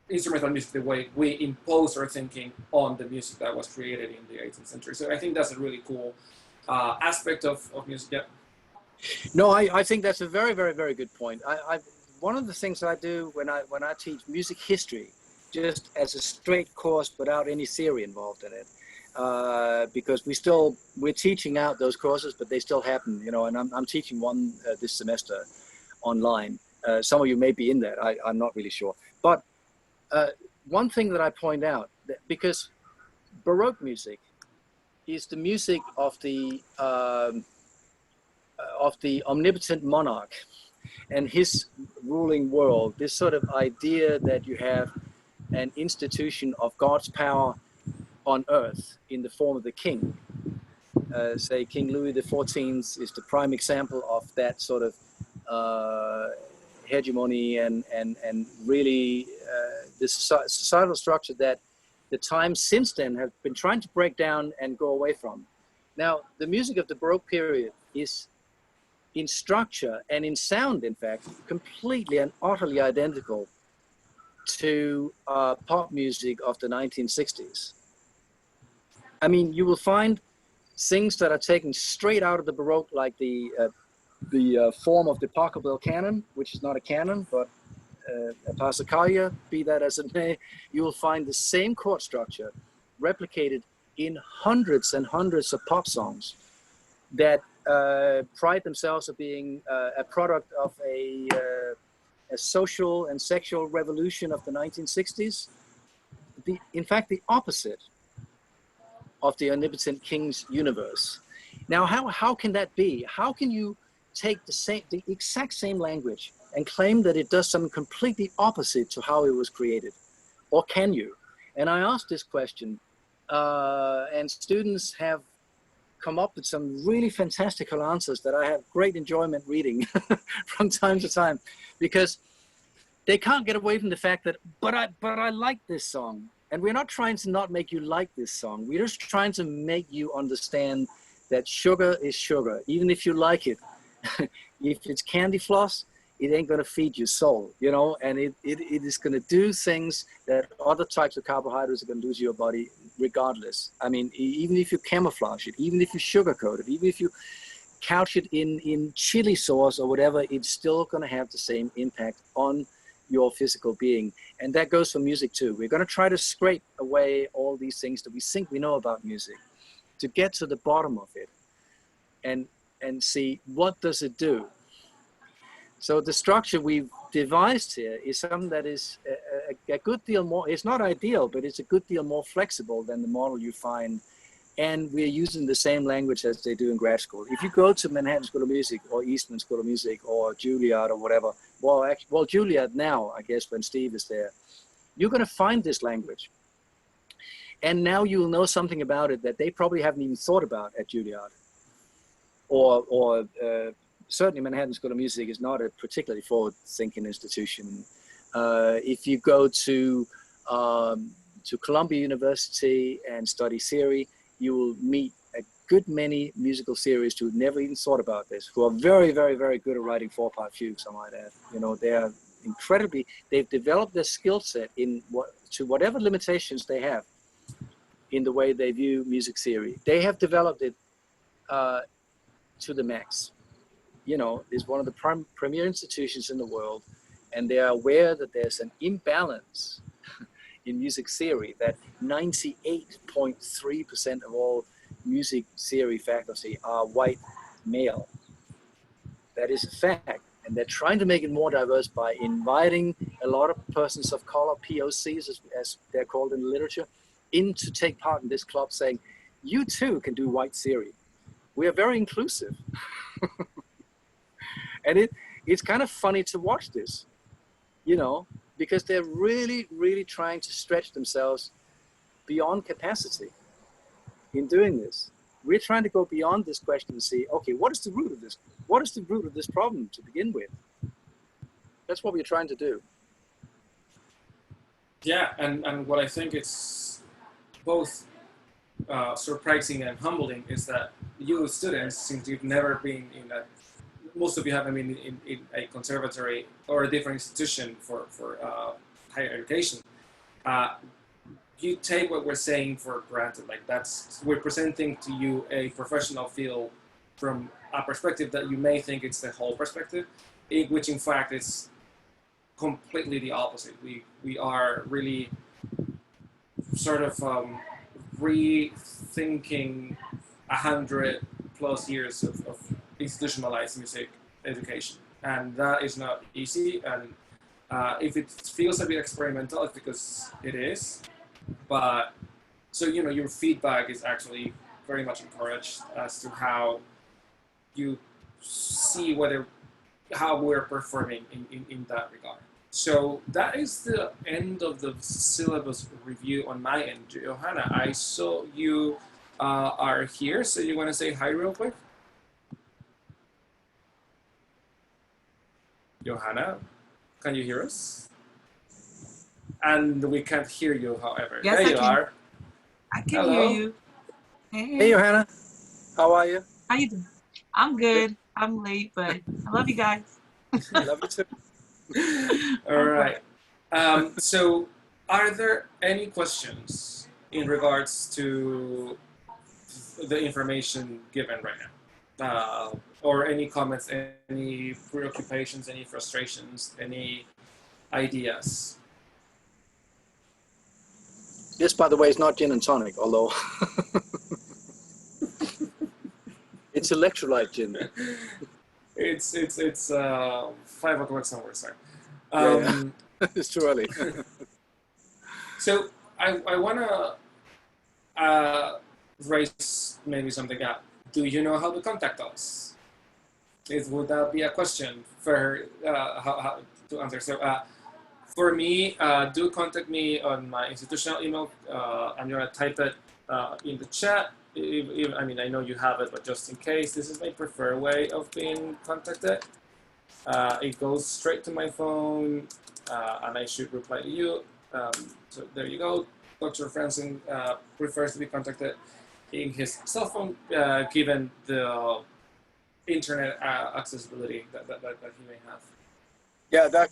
instrumental music the way we impose our thinking on the music that was created in the 18th century. So I think that's a really cool aspect of music. Yeah. No, I think that's a very, very, very good point. One of the things I do when I teach music history, just as a straight course without any theory involved in it, because we're teaching out those courses, but they still happen, you know. And I'm teaching one this semester online. Some of you may be in that. I'm not really sure. But one thing that I point out, that because Baroque music is the music of the omnipotent monarch and his ruling world, this sort of idea that you have an institution of God's power on earth in the form of the king. Say King Louis XIV is the prime example of that sort of hegemony and really the societal structure that the times since then have been trying to break down and go away from. Now, the music of the Baroque period is in structure and in sound, in fact, completely and utterly identical to pop music of the 1960s. I mean, you will find things that are taken straight out of the Baroque, like the form of the Pachelbel canon, which is not a canon, but a Passacaglia, be that as it may. You will find the same chord structure replicated in hundreds and hundreds of pop songs that pride themselves of being a product of a social and sexual revolution of the 1960s. In fact, the opposite of the omnipotent king's universe. Now, how can that be? How can you take the exact same language and claim that it does something completely opposite to how it was created? Or can you? And I asked this question, and students have come up with some really fantastical answers that I have great enjoyment reading from time to time, because they can't get away from the fact that, but I like this song. And we're not trying to not make you like this song. We're just trying to make you understand that sugar is sugar, even if you like it. If it's candy floss, it ain't gonna feed your soul, you know, and it is gonna do things that other types of carbohydrates are gonna do to your body regardless. I mean, even if you camouflage it, even if you sugarcoat it, even if you couch it in chili sauce or whatever, it's still gonna have the same impact on your physical being. And that goes for music too. We're gonna try to scrape away all these things that we think we know about music to get to the bottom of it and see what does it do. So the structure we've devised here is something that is a good deal more, it's not ideal, but it's a good deal more flexible than the model you find. And we're using the same language as they do in grad school. If you go to Manhattan School of Music or Eastman School of Music or Juilliard or whatever, well, Juilliard now, I guess, when Steve is there, you're gonna find this language. And now you'll know something about it that they probably haven't even thought about at Juilliard. Or certainly Manhattan School of Music is not a particularly forward-thinking institution. If you go to Columbia University and study theory, you will meet a good many musical theorists who never even thought about this, who are very, very, very good at writing four-part fugues, I might add. You know, they are incredibly, they've developed their skill set to whatever limitations they have in the way they view music theory. They have developed it to the max. You know, is one of the premier institutions in the world, and they are aware that there's an imbalance in music theory, that 98.3% of all music theory faculty are white male. That is a fact. And they're trying to make it more diverse by inviting a lot of persons of color, POCs, as they're called in the literature, in to take part in this club, saying, you too can do white theory. We are very inclusive. And it's kind of funny to watch this, you know, because they're really, really trying to stretch themselves beyond capacity in doing this. We're trying to go beyond this question and see, okay, what is the root of this? What is the root of this problem to begin with? That's what we're trying to do. Yeah, and what I think it's both surprising and humbling is that you students, since you've never been in a, most of you haven't been in a conservatory or a different institution for higher education, you take what we're saying for granted. Like we're presenting to you a professional field from a perspective that you may think it's the whole perspective, which in fact is completely the opposite. We are really sort of rethinking 100+ years of institutionalized music education, and that is not easy. And if it feels a bit experimental, it's because it is. But so, you know, your feedback is actually very much encouraged as to how you see how we're performing in that regard. So that is the end of the syllabus review on my end. Johanna, I saw you are here, so you want to say hi real quick? Johanna, can you hear us? And we can't hear you, however. Yes, there I you can. are. I can Hello. hear you. Hey, Hey, Johanna, how are you? how you doing? I'm good. I'm late, but I love you guys. Love you too. All right. So are there any questions in regards to the information given right now? Or any comments, any preoccupations, any frustrations, any ideas? This, by the way, is not gin and tonic, although it's electrolyte gin. It's 5 o'clock somewhere, sorry. Yeah. It's too early. So I want to raise maybe something up. Do you know how to contact us? would that be a question for how to answer? So for me, do contact me on my institutional email. I'm gonna type it in the chat. I mean, I know you have it, but just in case, this is my preferred way of being contacted. It goes straight to my phone, and I should reply to you. So there you go. Dr. Franzen prefers to be contacted in his cell phone, given the internet accessibility that he may have. Yeah, that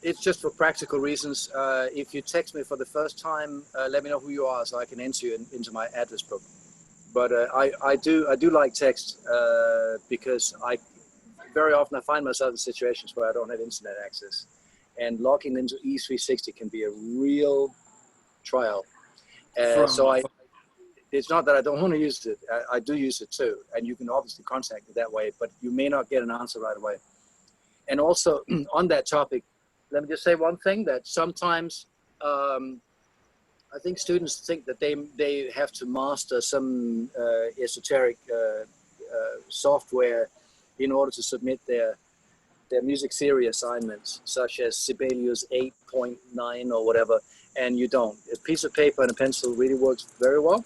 it's just for practical reasons. If you text me for the first time, let me know who you are so I can enter you into my address book. But I do like text because I very often I find myself in situations where I don't have internet access, and logging into E360 can be a real trial. It's not that I don't want to use it. I do use it too, and you can obviously contact me that way, but you may not get an answer right away. And also on that topic, let me just say one thing, that sometimes I think students think that they have to master some esoteric software in order to submit their music theory assignments, such as Sibelius 8.9 or whatever, and you don't. A piece of paper and a pencil really works very well.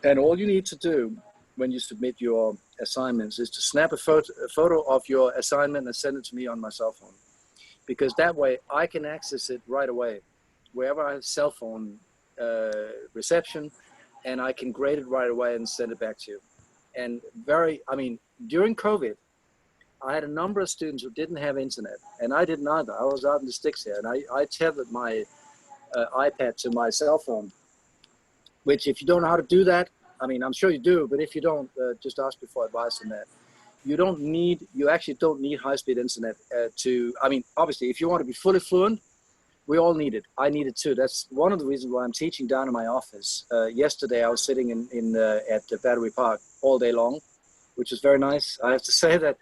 And all you need to do when you submit your assignments is to snap a photo of your assignment and send it to me on my cell phone. Because that way I can access it right away, wherever I have cell phone reception, and I can grade it right away and send it back to you. And during COVID, I had a number of students who didn't have internet, and I didn't either. I was out in the sticks here, and I tethered my iPad to my cell phone, which if you don't know how to do that, I mean, I'm sure you do, but if you don't, just ask me for advice on that. You actually don't need high-speed internet obviously, if you want to be fully fluent, we all need it. I need it too. That's one of the reasons why I'm teaching down in my office. Yesterday, I was sitting at Battery Park all day long, which is very nice. I have to say that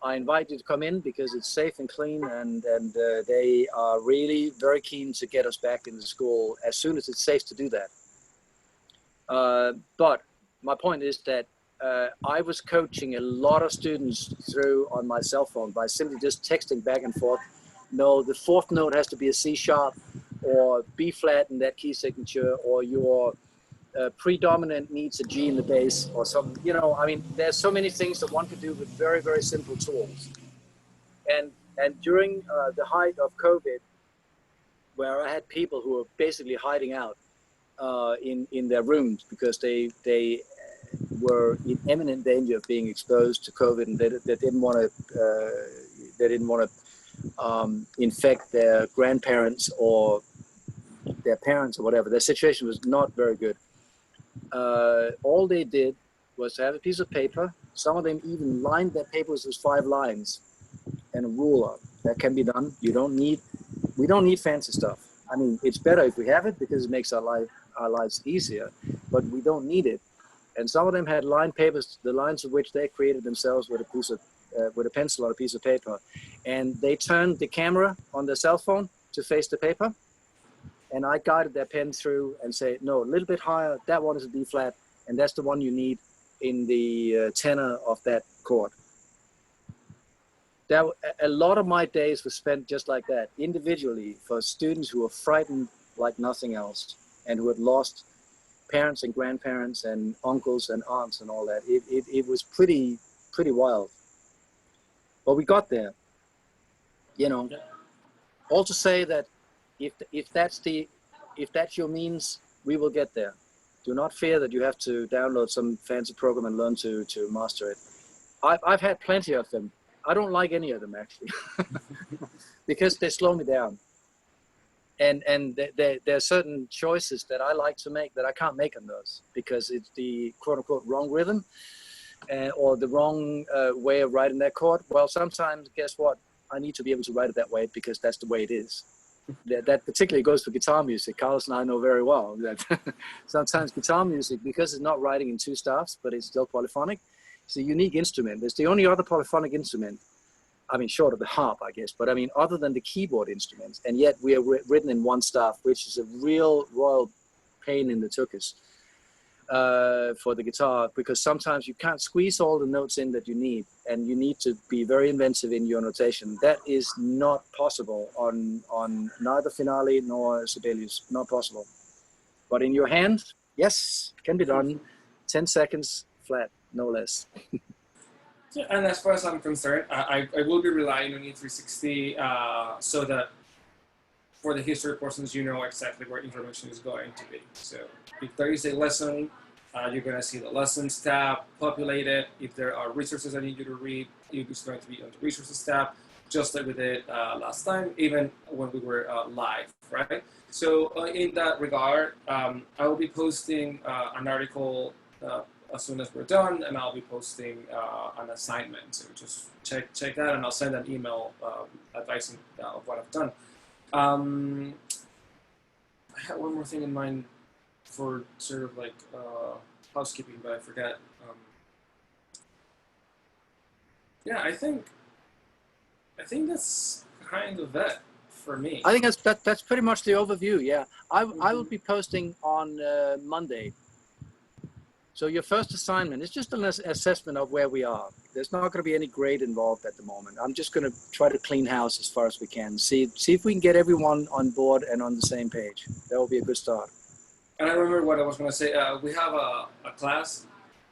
I invite you to come in because it's safe and clean, and they are really very keen to get us back into school as soon as it's safe to do that. But my point is that I was coaching a lot of students through on my cell phone by simply just texting back and forth. No, the fourth note has to be a C sharp or B flat in that key signature, or your predominant needs a G in the bass or something. You know, I mean, there's so many things that one could do with very, very simple tools. And during the height of COVID, where I had people who were basically hiding out in their rooms because they were in imminent danger of being exposed to COVID, and they didn't want to infect their grandparents or their parents or whatever. Their situation was not very good. All they did was have a piece of paper. Some of them even lined their papers with 5 lines and a ruler. That can be done. We don't need fancy stuff. I mean, it's better if we have it because it makes our lives easier, but we don't need it. And some of them had lined papers, the lines of which they created themselves with a pencil on a piece of paper. And they turned the camera on their cell phone to face the paper. And I guided their pen through and say, no, a little bit higher. That one is a D flat. And that's the one you need in the tenor of that chord. A lot of my days were spent just like that, individually, for students who were frightened like nothing else and who had lost parents and grandparents and uncles and aunts and all that. It was pretty wild. But we got there, you know. All to say that if that's your means, we will get there. Do not fear that you have to download some fancy program and learn to master it. I've had plenty of them. I don't like any of them actually, because they slow me down. And there are certain choices that I like to make that I can't make on those because it's the quote unquote wrong rhythm or the wrong way of writing that chord. Well, sometimes, guess what? I need to be able to write it that way because that's the way it is. That particularly goes for guitar music. Carlos and I know very well that sometimes guitar music, because it's not writing in 2 staffs, but it's still polyphonic, it's a unique instrument. It's the only other polyphonic instrument, I mean, short of the harp, I guess, but I mean, other than the keyboard instruments, and yet we are written in 1 staff, which is a real royal pain in the tuchus. for the guitar, because sometimes you can't squeeze all the notes in that you need, and you need to be very inventive in your notation. That is not possible on neither Finale nor Sibelius, not possible. But in your hand, yes, can be done. 10 seconds flat, no less. Yeah, and as far as I'm concerned, I will be relying on E360 so that for the history portions, you know exactly where information is going to be. So if there is a lesson, you're going to see the lessons tab populated. If there are resources I need you to read, it's going to be on the resources tab, just like we did last time, even when we were live, right? So in that regard, I will be posting an article as soon as we're done, and I'll be posting an assignment. So just check that, and I'll send an email advising of what I've done. I had one more thing in mind for sort of like housekeeping, but I forgot. Yeah, I think that's kind of it for me. I think that's pretty much the overview. Yeah, I will be posting on Monday. So your first assignment is just an assessment of where we are. There's not going to be any grade involved at the moment. I'm just going to try to clean house as far as we can. See if we can get everyone on board and on the same page. That will be a good start. And I remember what I was going to say. We have a class,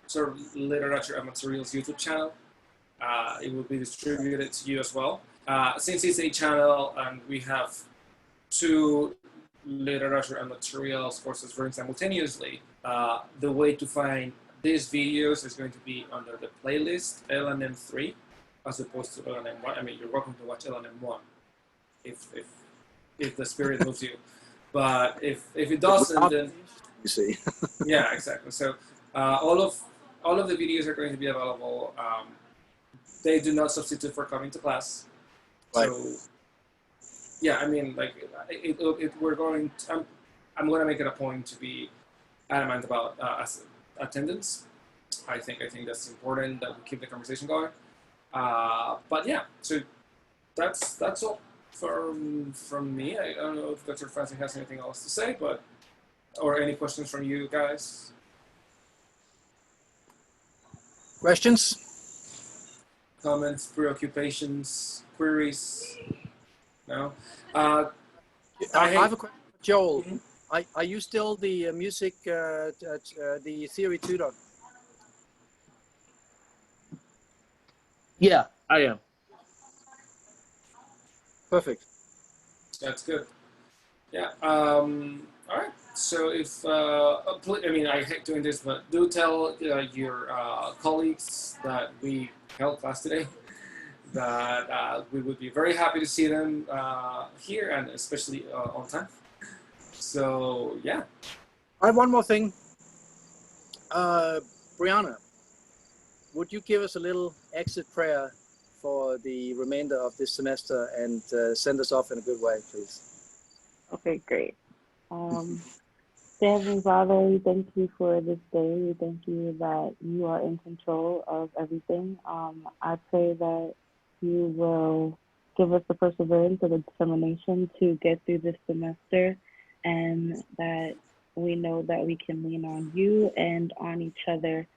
sort of literature and materials YouTube channel. It will be distributed to you as well. Since it's a channel and we have 2 literature and materials courses running simultaneously, the way to find these videos is going to be under the playlist LNM3 as opposed to LNM1. I mean, you're welcome to watch LNM1 if the spirit moves you. But if it doesn't, then you see. yeah, exactly. So all of the videos are going to be available. They do not substitute for coming to class. Right. So yeah, I mean, like we're going. I'm going to make it a point to be adamant about attendance. I think that's important that we keep the conversation going. But yeah, so that's all from me. I don't know if Dr. Francie has anything else to say, or any questions from you guys. Questions? Comments, preoccupations, queries? No? I have a question, Joel. Mhm. Are you still the music, the theory tutor? Yeah, I am. Perfect. That's good. Yeah. All right. So if I mean, I hate doing this, but do tell your colleagues that we held class today. That we would be very happy to see them here, and especially on time. So yeah. I have one more thing. Brianna, would you give us a little exit prayer for the remainder of this semester and send us off in a good way, please? Okay, great. Dear Heavenly Father, we thank you for this day. We thank you that you are in control of everything. I pray that you will give us the perseverance and the determination to get through this semester, and that we know that we can lean on you and on each other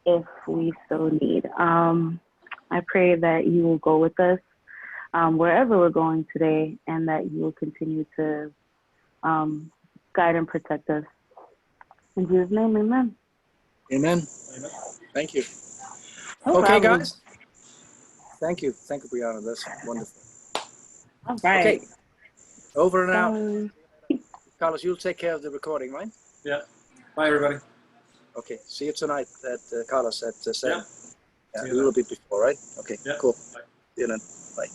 if we so need. I pray that you will go with us wherever we're going today, and that you will continue to guide and protect us. In Jesus' name, amen. Amen. Amen. Thank you. No Okay, problem. guys. Thank you, Brianna. That's wonderful. All right. Okay, over and out. Bye. Carlos, you'll take care of the recording, right? Yeah. Bye, everybody. Okay, see you tonight at Carlos at 7. Yeah. Yeah, See a you little bit before, right? Okay, Yeah. cool. Bye. See you then. Bye.